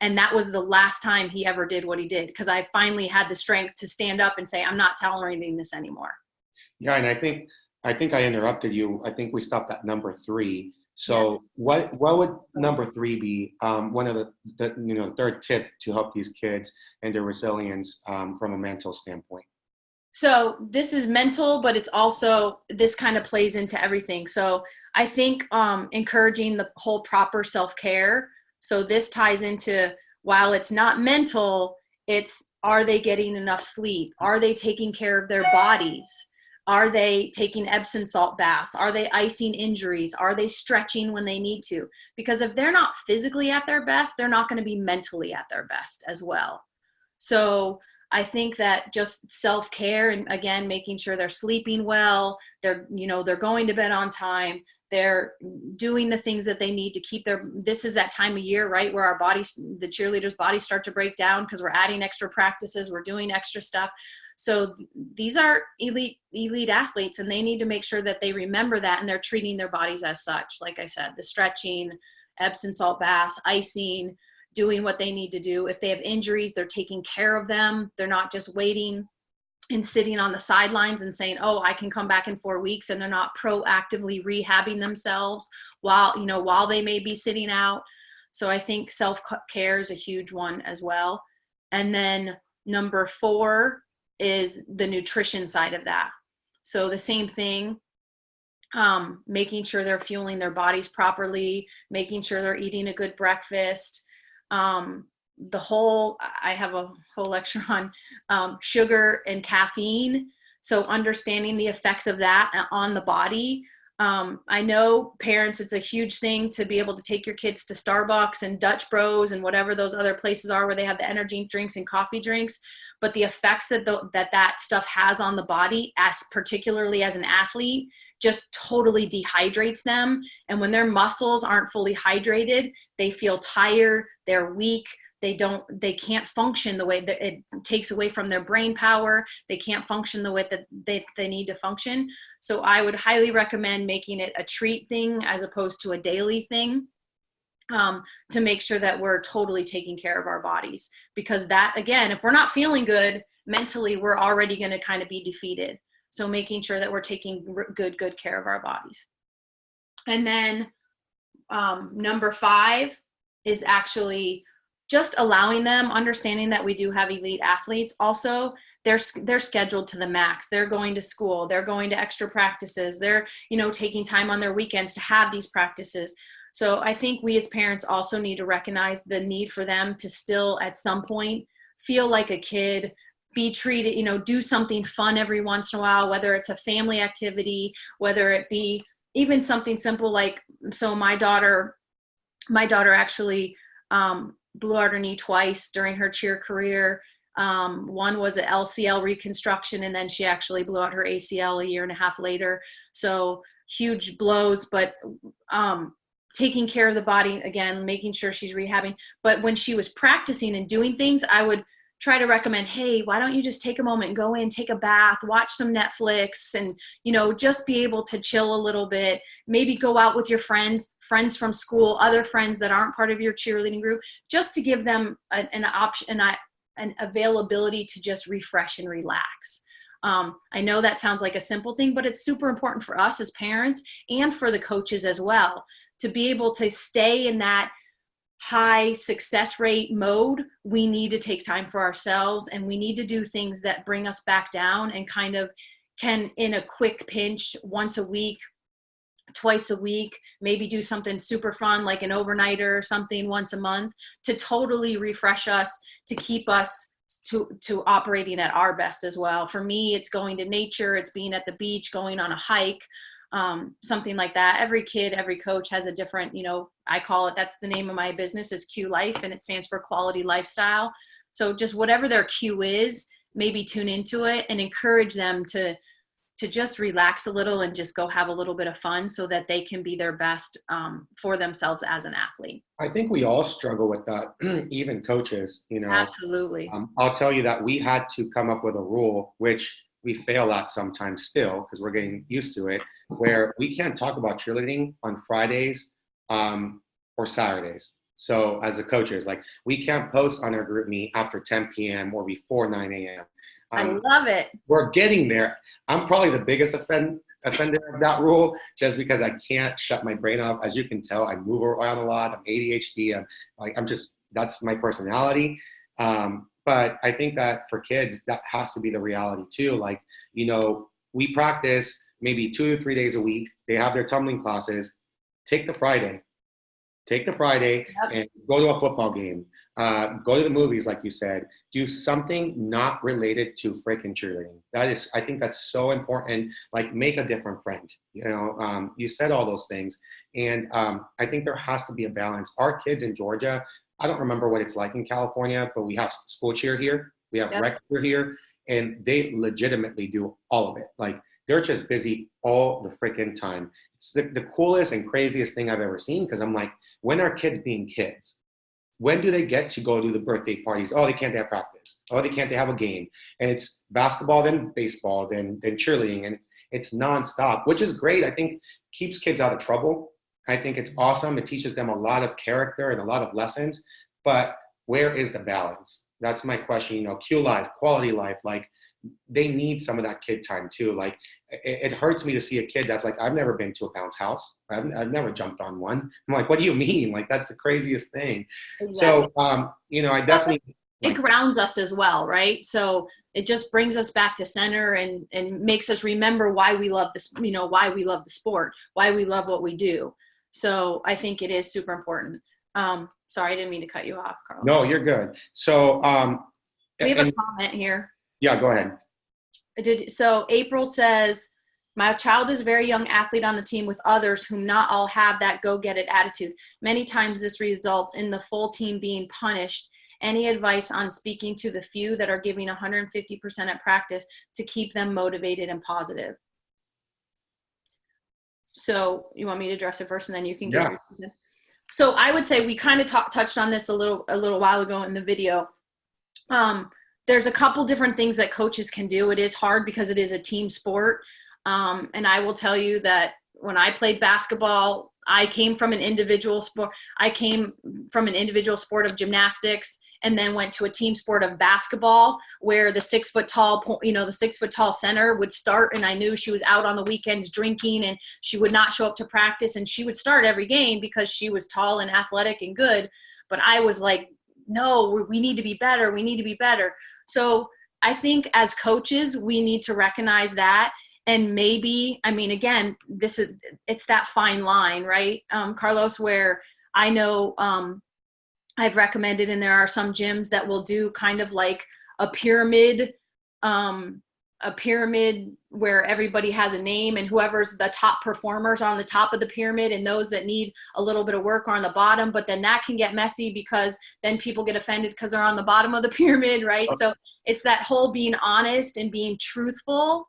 And that was the last time he ever did what he did, because I finally had the strength to stand up and say, I'm not tolerating this anymore. Yeah, and I think I interrupted you. I think we stopped at number 3. So yeah. What would number 3 be? One of the third tip to help these kids and their resilience from a mental standpoint. So this is mental, but it's also, this kind of plays into everything. So I think encouraging the whole proper self-care. So this ties into, while it's not mental, it's, are they getting enough sleep? Are they taking care of their bodies? Are they taking Epsom salt baths? Are they icing injuries? Are they stretching when they need to? Because if they're not physically at their best, they're not going to be mentally at their best as well. So I think that just self-care, and again, making sure they're sleeping well, they're going to bed on time, they're doing the things that they need to keep this is that time of year, right, where our bodies, the cheerleaders' bodies start to break down because we're adding extra practices, we're doing extra stuff. So these are elite athletes, and they need to make sure that they remember that, and they're treating their bodies as such. Like I said, the stretching, Epsom salt baths, icing, doing what they need to do. If they have injuries, they're taking care of them. They're not just waiting and sitting on the sidelines and saying, oh, I can come back in 4 weeks, and they're not proactively rehabbing themselves while they may be sitting out. So I think self-care is a huge one as well. And then number 4 is the nutrition side of that. So the same thing, making sure they're fueling their bodies properly, making sure they're eating a good breakfast. I have a whole lecture on sugar and caffeine. So understanding the effects of that on the body. I know parents, it's a huge thing to be able to take your kids to Starbucks and Dutch Bros and whatever those other places are where they have the energy drinks and coffee drinks, but the effects that stuff has on the body, as particularly as an athlete, just totally dehydrates them. And when their muscles aren't fully hydrated, they feel tired, they're weak, they can't function the way that it takes away from their brain power. They can't function the way that they need to function. So I would highly recommend making it a treat thing as opposed to a daily thing, to make sure that we're totally taking care of our bodies. Because that, again, if we're not feeling good mentally, we're already going to kind of be defeated. So making sure that we're taking good care of our bodies. And then number 5 is actually just allowing them, understanding that we do have elite athletes. Also, they're scheduled to the max. They're going to school. They're going to extra practices. They're, taking time on their weekends to have these practices. So I think we as parents also need to recognize the need for them to still at some point feel like a kid, be treated, do something fun every once in a while, whether it's a family activity, whether it be even something simple like, so my daughter actually blew out her knee twice during her cheer career. One was an LCL reconstruction, and then she actually blew out her ACL a year and a half later. So huge blows, but taking care of the body, again, making sure she's rehabbing. But when she was practicing and doing things, I would try to recommend, hey, why don't you just take a moment and go in, take a bath, watch some Netflix, and, just be able to chill a little bit. Maybe go out with your friends from school, other friends that aren't part of your cheerleading group, just to give them an option, an availability to just refresh and relax. I know that sounds like a simple thing, but it's super important for us as parents and for the coaches as well, to be able to stay in that high success rate mode. We need to take time for ourselves, and we need to do things that bring us back down and kind of can, in a quick pinch, once a week, twice a week, maybe do something super fun like an overnighter or something once a month to totally refresh us, to keep us to operating at our best as well. For me, it's going to nature, it's being at the beach, going on a hike, something like that. Every kid, every coach has a different, I call it, that's the name of my business, is Q Life, and it stands for quality lifestyle. So just whatever their Q is, maybe tune into it and encourage them to just relax a little and just go have a little bit of fun so that they can be their best for themselves as an athlete. I think we all struggle with that, even coaches, Absolutely. I'll tell you that we had to come up with a rule, which we fail at sometimes still because we're getting used to it, where we can't talk about cheerleading on Fridays or Saturdays. So as a coaches, like, we can't post on our group meet after 10 p.m. or before 9 a.m. I love it. We're getting there. I'm probably the biggest offender of that rule, just because I can't shut my brain off. As you can tell, I move around a lot. I'm ADHD. That's my personality. But I think that for kids, that has to be the reality too. Like, we practice maybe 2 to 3 days a week. They have their tumbling classes. Take the Friday Yep. and go to a football game. Go to the movies, like you said. Do something not related to freaking cheerleading. I think that's so important. Like, make a different friend. You said all those things. And I think there has to be a balance. Our kids in Georgia, I don't remember what it's like in California, but we have school cheer here. We have Yep. rec crew here, and they legitimately do all of it. Like they're just busy all the freaking time. It's the coolest and craziest thing I've ever seen, because I'm like, when are kids being kids? When do they get to go do the birthday parties? Oh, they can't have practice. Oh, they can't have a game. And it's basketball, then baseball, then cheerleading, and it's nonstop, which is great. I think keeps kids out of trouble. I think it's awesome. It teaches them a lot of character and a lot of lessons. But where is the balance? That's my question. Q life, quality life, like they need some of that kid time too. Like it hurts me to see a kid that's like, I've never been to a bounce house. I've never jumped on one. I'm like, what do you mean? Like, that's the craziest thing. Exactly. So, I definitely, It like, grounds us as well, right? So it just brings us back to center and makes us remember why we love this, why we love the sport, why we love what we do. So I think it is super important. Sorry, I didn't mean to cut you off, Carl. no, you're good. So, We have a and comment here. yeah, go ahead. So April says, my child is a very young athlete on the team with others whom not all have that go get it attitude. Many times this results in the full team being punished. Any advice on speaking to the few that are giving 150% at practice to keep them motivated and positive? So you want me to address it first and then you can give Yeah. your business? So I would say we kind of touched on this a little while ago in the video. There's a couple different things that coaches can do. It is hard because it is a team sport. And I will tell you that when I played basketball, I came from an individual sport. I came from an individual sport of gymnastics and then went to a team sport of basketball where the 6 foot tall, the 6 foot tall center would start. And I knew she was out on the weekends drinking and she would not show up to practice and she would start every game because she was tall and athletic and good. But I was like, no, we need to be better. We need to be better. So I think as coaches, we need to recognize that. And maybe, again, it's that fine line, right? Carlos, where I know I've recommended, and there are some gyms that will do kind of like a pyramid where everybody has a name and whoever's the top performers are on the top of the pyramid and those that need a little bit of work are on the bottom. But then that can get messy because then people get offended because they're on the bottom of the pyramid, right? So it's that whole being honest and being truthful,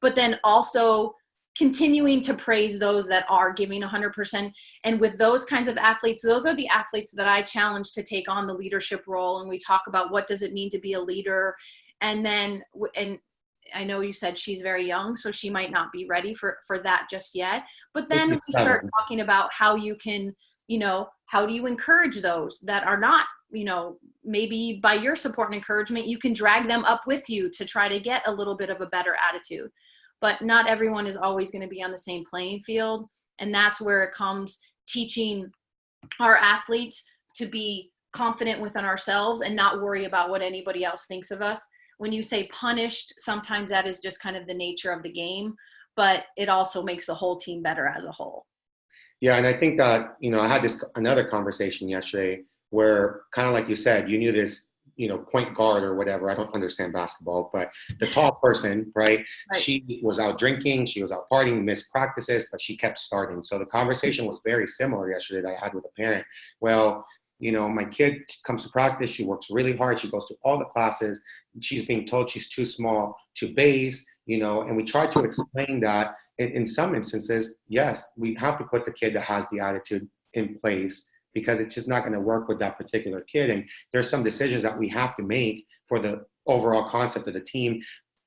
but then also continuing to praise those that are giving 100%. And with those kinds of athletes, those are the athletes that I challenge to take on the leadership role. And we talk about what does it mean to be a leader. And then, and I know you said she's very young, so she might not be ready for that just yet. But then we start talking about how you can, how do you encourage those that are not, maybe by your support and encouragement, you can drag them up with you to try to get a little bit of a better attitude. But not everyone is always going to be on the same playing field. And that's where it comes teaching our athletes to be confident within ourselves and not worry about what anybody else thinks of us. When you say punished, sometimes that is just kind of the nature of the game, but it also makes the whole team better as a whole. Yeah, and I think that, I had another conversation yesterday where, kind of like you said, you knew this, point guard or whatever. I don't understand basketball, but the tall person, right? She was out drinking, she was out partying, missed practices, but she kept starting. So the conversation was very similar yesterday that I had with a parent. Well, my kid comes to practice, she works really hard, she goes to all the classes, she's being told she's too small to base, and we try to explain that in some instances, yes, we have to put the kid that has the attitude in place because it's just not going to work with that particular kid. And there's some decisions that we have to make for the overall concept of the team.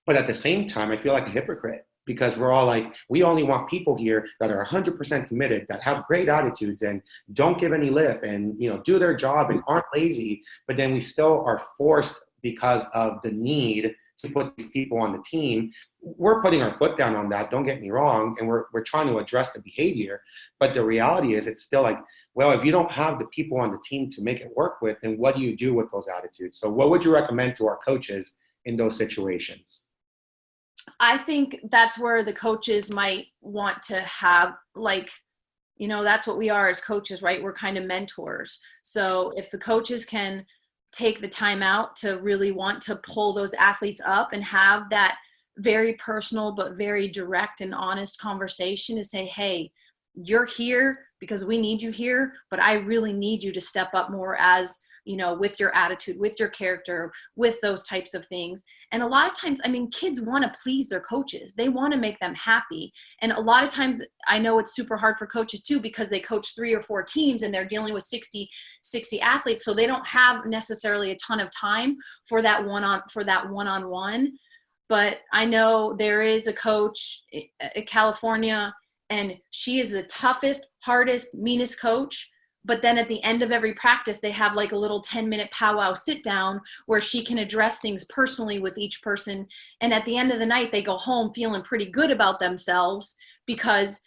But at the same time, I feel like a hypocrite because we're all like, we only want people here that are 100% committed, that have great attitudes and don't give any lip and, do their job and aren't lazy. But then we still are forced because of the need to put these people on the team. We're putting our foot down on that, don't get me wrong, and we're trying to address the behavior. But the reality is it's still like, well, if you don't have the people on the team to make it work with, then what do you do with those attitudes? So what would you recommend to our coaches in those situations? I think that's where the coaches might want to have, that's what we are as coaches, right? We're kind of mentors. So if the coaches can take the time out to really want to pull those athletes up and have that very personal but very direct and honest conversation to say, hey, you're here because we need you here, but I really need you to step up more as with your attitude, with your character, with those types of things. And a lot of times, I mean, kids want to please their coaches. They want to make them happy. And a lot of times I know it's super hard for coaches too, because they coach 3 or 4 teams and they're dealing with 60 athletes. So they don't have necessarily a ton of time for that one-on-one. But I know there is a coach in California, and she is the toughest, hardest, meanest coach. But then at the end of every practice, they have like a little 10-minute powwow sit down where she can address things personally with each person. And at the end of the night, they go home feeling pretty good about themselves, because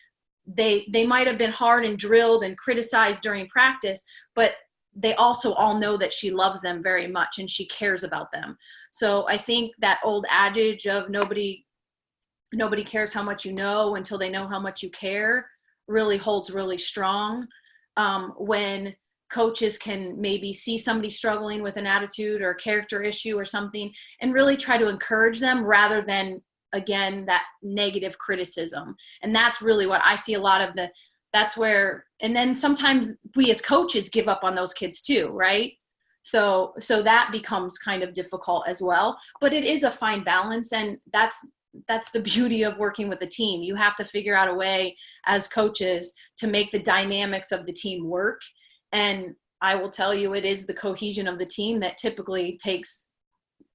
they might have been hard and drilled and criticized during practice, but they also all know that she loves them very much and she cares about them. So I think that old adage of nobody cares how much you know until they know how much you care really holds really strong. When coaches can maybe see somebody struggling with an attitude or a character issue or something, and really try to encourage them rather than, again, that negative criticism. And that's really what I see a lot of that's where, and then sometimes we as coaches give up on those kids too, right? So that becomes kind of difficult as well, but it is a fine balance. And that's the beauty of working with a team. You have to figure out a way as coaches to make the dynamics of the team work. And I will tell you, it is the cohesion of the team that typically takes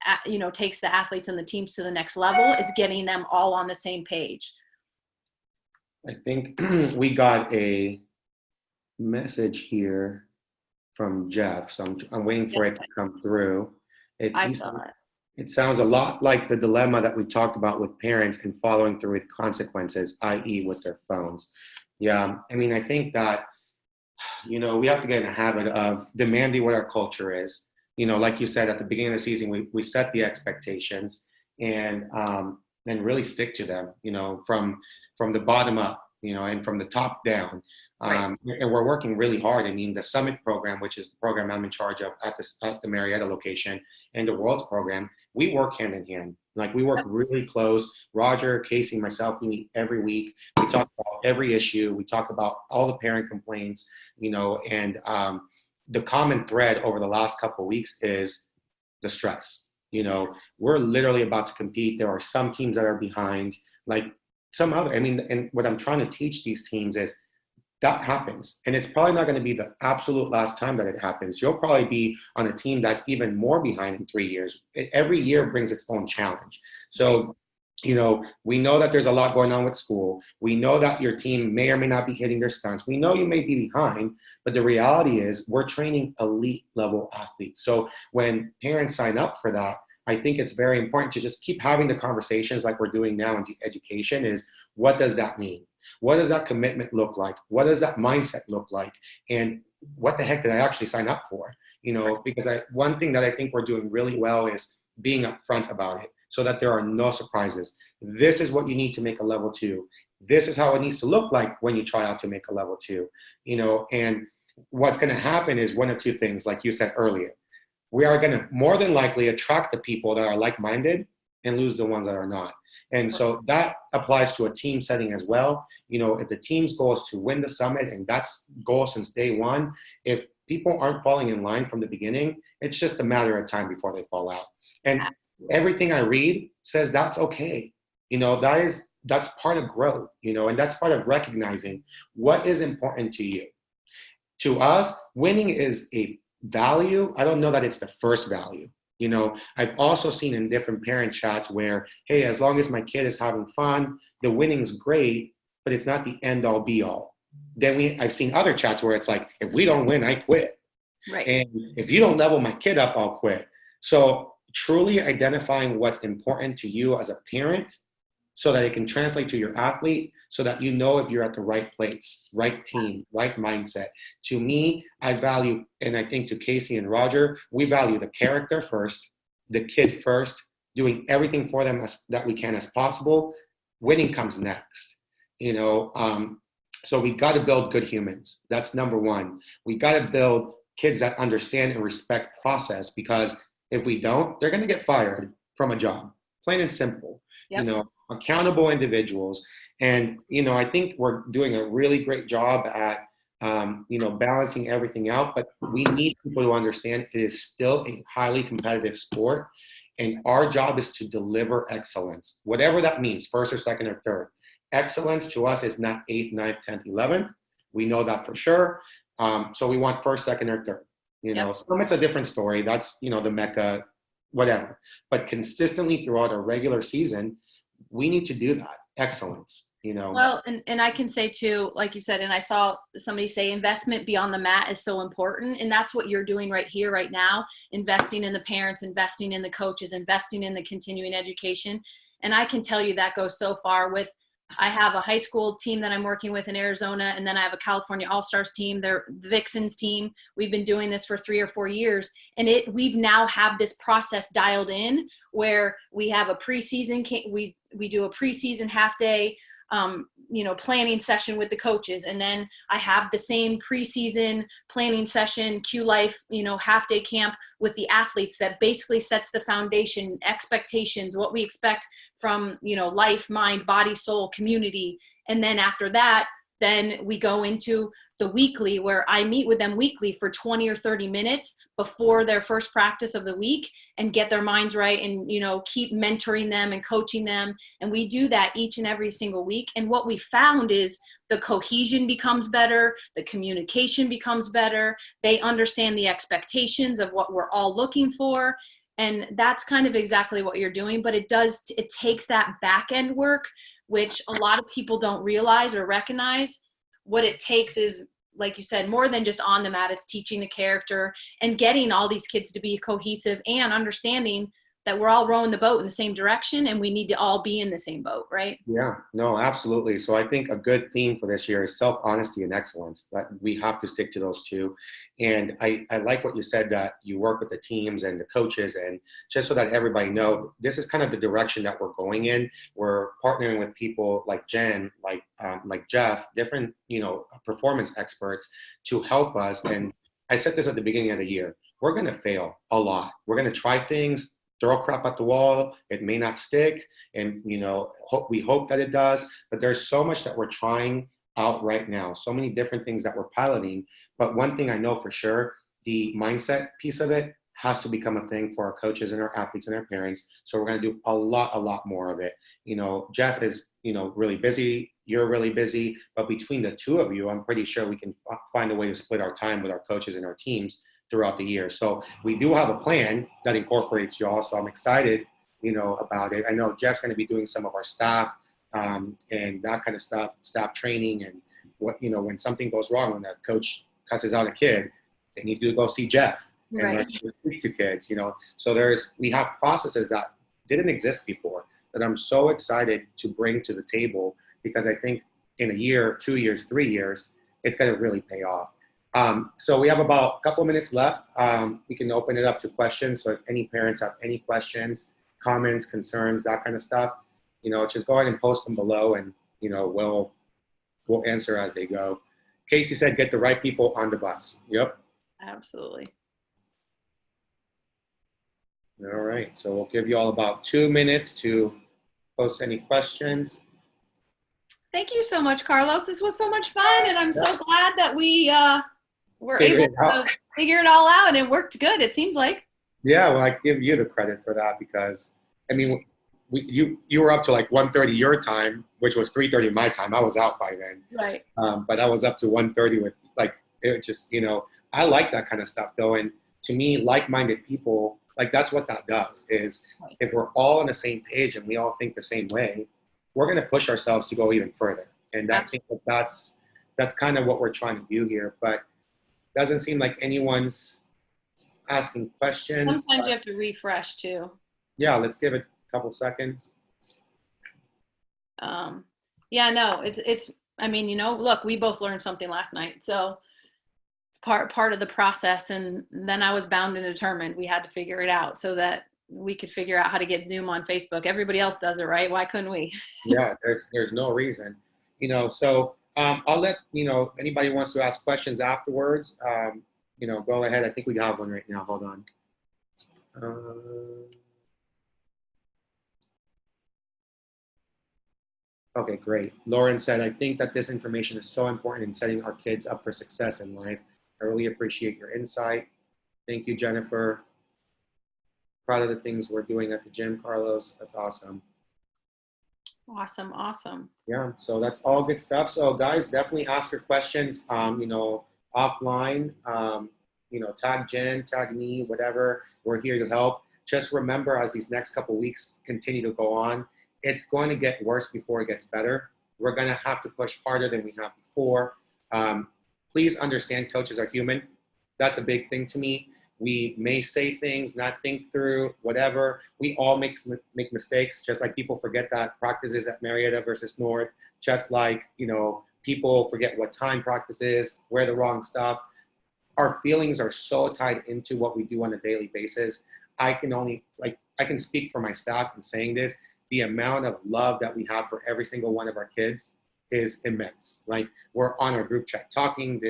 the athletes and the teams to the next level, is getting them all on the same page. I think we got a message here from Jeff, so I'm waiting for it to come through. I saw it. It sounds a lot like the dilemma that we talked about with parents and following through with consequences, i.e. with their phones. Yeah, I mean, I think that, we have to get in a habit of demanding what our culture is. Like you said, at the beginning of the season, we set the expectations and really stick to them, from the bottom up, and from the top down. Right. And we're working really hard. I mean, the Summit program, which is the program I'm in charge of at the Marietta location, and the Worlds program, we work hand in hand. Like, we work really close. Roger, Casey, myself, we meet every week. We talk about every issue. We talk about all the parent complaints, and the common thread over the last couple of weeks is the stress. We're literally about to compete. There are some teams that are behind, like some other, and what I'm trying to teach these teams is, that happens. And it's probably not going to be the absolute last time that it happens. You'll probably be on a team that's even more behind in 3 years. Every year brings its own challenge. So, we know that there's a lot going on with school. We know that your team may or may not be hitting their stunts. We know you may be behind, but the reality is we're training elite level athletes. So when parents sign up for that, I think it's very important to just keep having the conversations like we're doing now in education is, what does that mean? What does that commitment look like? What does that mindset look like? And what the heck did I actually sign up for? Because one thing that I think we're doing really well is being upfront about it so that there are no surprises. This is what you need to make a level 2. This is how it needs to look like when you try out to make a level 2, and what's going to happen is one of two things, like you said earlier. We are going to more than likely attract the people that are like-minded and lose the ones that are not. And so that applies to a team setting as well. If the team's goal is to win the Summit, and that's goal since day one, if people aren't falling in line from the beginning, it's just a matter of time before they fall out. And everything I read says that's okay. That's part of growth, and that's part of recognizing what is important to you. To us, winning is a value. I don't know that it's the first value. I've also seen in different parent chats where, hey, as long as my kid is having fun, the winning's great, but it's not the end all be all. Then I've seen other chats where it's like, if we don't win, I quit. Right. And if you don't level my kid up, I'll quit. So truly identifying what's important to you as a parent so that it can translate to your athlete, so that if you're at the right place, right team, right mindset. To me, I value, and I think to Casey and Roger, we value the character first, the kid first, doing everything for them that we can as possible. Winning comes next, So we got to build good humans. That's number one. We got to build kids that understand and respect process, because if we don't, they're going to get fired from a job, plain and simple. Yep. Accountable individuals. And, I think we're doing a really great job at balancing everything out. But we need people to understand it is still a highly competitive sport. And our job is to deliver excellence, whatever that means, first or second or third. Excellence to us is not 8th, ninth, 10th, 11th. We know that for sure. So we want first, second, or third. Yep. Some it's a different story. That's, the Mecca, whatever. But consistently throughout a regular season, we need to do that. Excellence. Well, and I can say too, like you said, and I saw somebody say investment beyond the mat is so important. And that's what you're doing right here, right now, investing in the parents, investing in the coaches, investing in the continuing education. And I can tell you that goes so far with, I have a high school team that I'm working with in Arizona, and then I have a California All-Stars team. They're the Vixens team. We've been doing this for 3 or 4 years, and we've now have this process dialed in where we have a preseason, we do a preseason half day, planning session with the coaches. And then I have the same preseason planning session, Q Life, half day camp with the athletes that basically sets the foundation, expectations, what we expect from, life, mind, body, soul, community. And then after that, then we go into the weekly where I meet with them weekly for 20 or 30 minutes before their first practice of the week and get their minds right and, keep mentoring them and coaching them. And we do that each and every single week. And what we found is the cohesion becomes better. The communication becomes better. They understand the expectations of what we're all looking for. And that's kind of exactly what you're doing. But it takes that back end work, which a lot of people don't realize or recognize. What it takes is, like you said, more than just on the mat. It's teaching the character and getting all these kids to be cohesive and understanding that we're all rowing the boat in the same direction and we need to all be in the same boat, right? Yeah, no, absolutely. So I think a good theme for this year is self-honesty and excellence. That we have to stick to those two. And I like what you said, that you work with the teams and the coaches, and just so that everybody know, this is kind of the direction that we're going in. We're partnering with people like Jen, like Jeff, different, performance experts to help us. And I said this at the beginning of the year, we're going to fail a lot. We're going to try things, throw crap at the wall. It may not stick. And, we hope that it does. But there's so much that we're trying out right now. So many different things that we're piloting. But one thing I know for sure, the mindset piece of it has to become a thing for our coaches and our athletes and our parents. So we're going to do a lot more of it. Jeff is, really busy. You're really busy. But between the two of you, I'm pretty sure we can find a way to split our time with our coaches and our teams throughout the year. So we do have a plan that incorporates y'all. So I'm excited, about it. I know Jeff's going to be doing some of our staff and that kind of stuff, staff training, and what, when something goes wrong, when a coach cusses out a kid, they need to go see Jeff and learn to speak to kids, So we have processes that didn't exist before that I'm so excited to bring to the table, because I think in a year, 2 years, 3 years, it's going to really pay off. So we have about a couple of minutes left. We can open it up to questions. So if any parents have any questions, comments, concerns, that kind of stuff, just go ahead and post them below, and, we'll answer as they go. Casey said, get the right people on the bus. Yep. Absolutely. All right. So we'll give you all about 2 minutes to post any questions. Thank you so much, Carlos. This was so much fun. And I'm so glad that we, we're able to figure it all out, and it worked good, it seems like. Yeah, well, I give you the credit for that, because you were up to like 1:30 your time, which was 3:30 my time. I was out by then. Right. But I was up to 1:30 with it just, I like that kind of stuff though. And to me, like-minded people, that's what that does, is if we're all on the same page and we all think the same way, we're going to push ourselves to go even further. And I think that's kind of what we're trying to do here. But doesn't seem like anyone's asking questions. Sometimes you have to refresh too. Yeah, let's give it a couple seconds. Yeah, no, it's, look, we both learned something last night. So it's part of the process. And then I was bound and determined we had to figure it out so that we could figure out how to get Zoom on Facebook. Everybody else does it, right? Why couldn't we? Yeah, there's no reason, so I'll let, if anybody wants to ask questions afterwards, go ahead. I think we have one right now. Hold on. Okay, great. Lauren said, I think that this information is so important in setting our kids up for success in life. I really appreciate your insight. Thank you, Jennifer. Proud of the things we're doing at the gym, Carlos. That's awesome. Awesome, awesome. Yeah, so that's all good stuff. So guys, definitely ask your questions, offline, tag Jen, tag me, whatever. We're here to help. Just remember, as these next couple weeks continue to go on, it's going to get worse before it gets better. We're going to have to push harder than we have before. Please understand, coaches are human. That's a big thing to me. We may say things, not think through, whatever. We all make mistakes, just like people forget that practice is at Marietta versus North, just like, people forget what time practice is, wear the wrong stuff. Our feelings are so tied into what we do on a daily basis. I can speak for my staff in saying this. The amount of love that we have for every single one of our kids is immense. Like, we're on our group chat talking.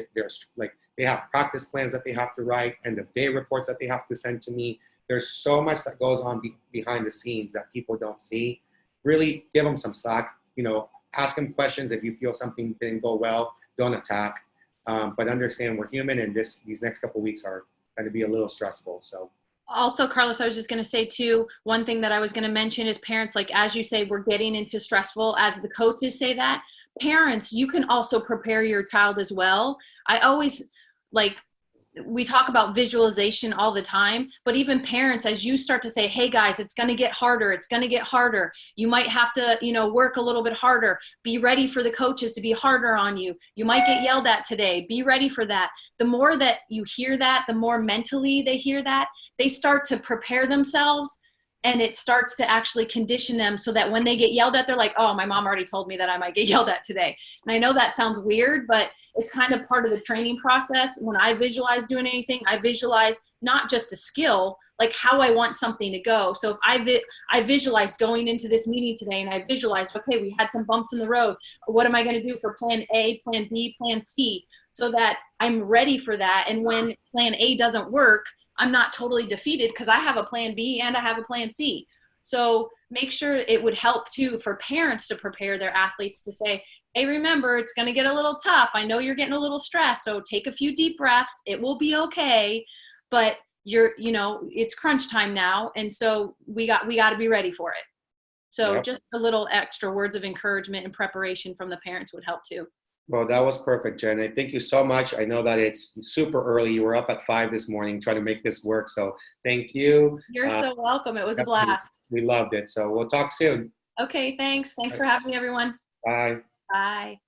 They have practice plans that they have to write, end of day reports that they have to send to me. There's so much that goes on behind the scenes that people don't see. Really give them some slack. Ask them questions. If you feel something didn't go well, don't attack. But understand we're human, and these next couple of weeks are going to be a little stressful. So. Also, Carlos, I was just going to say too, one thing that I was going to mention is parents, like, as you say, we're getting into stressful, as the coaches say that, parents, you can also prepare your child as well. I always, we talk about visualization all the time, but even parents, as you start to say, hey guys, it's going to get harder. It's going to get harder. You might have to, work a little bit harder. Be ready for the coaches to be harder on you. You might get yelled at today. Be ready for that. The more that you hear that, the more mentally they hear that, they start to prepare themselves, and it starts to actually condition them so that when they get yelled at, they're like, oh, my mom already told me that I might get yelled at today. And I know that sounds weird, but it's kind of part of the training process. When I visualize doing anything, I visualize not just a skill, like how I want something to go. So if I visualized going into this meeting today, and I visualized, okay, we had some bumps in the road. What am I going to do for plan A, plan B, plan C, so that I'm ready for that. And when plan A doesn't work, I'm not totally defeated because I have a plan B and I have a plan C. So make sure, it would help too for parents to prepare their athletes to say, hey, remember, it's going to get a little tough. I know you're getting a little stressed, so take a few deep breaths. It will be okay. But it's crunch time now. And so we got to be ready for it. So Yep. Just a little extra words of encouragement and preparation from the parents would help too. Well, that was perfect, Jen. Thank you so much. I know that it's super early. You were up at 5 this morning trying to make this work. So thank you. You're so welcome. It was a blast. We loved it. So we'll talk soon. Okay, thanks. Thanks for having me, everyone. Bye. Bye.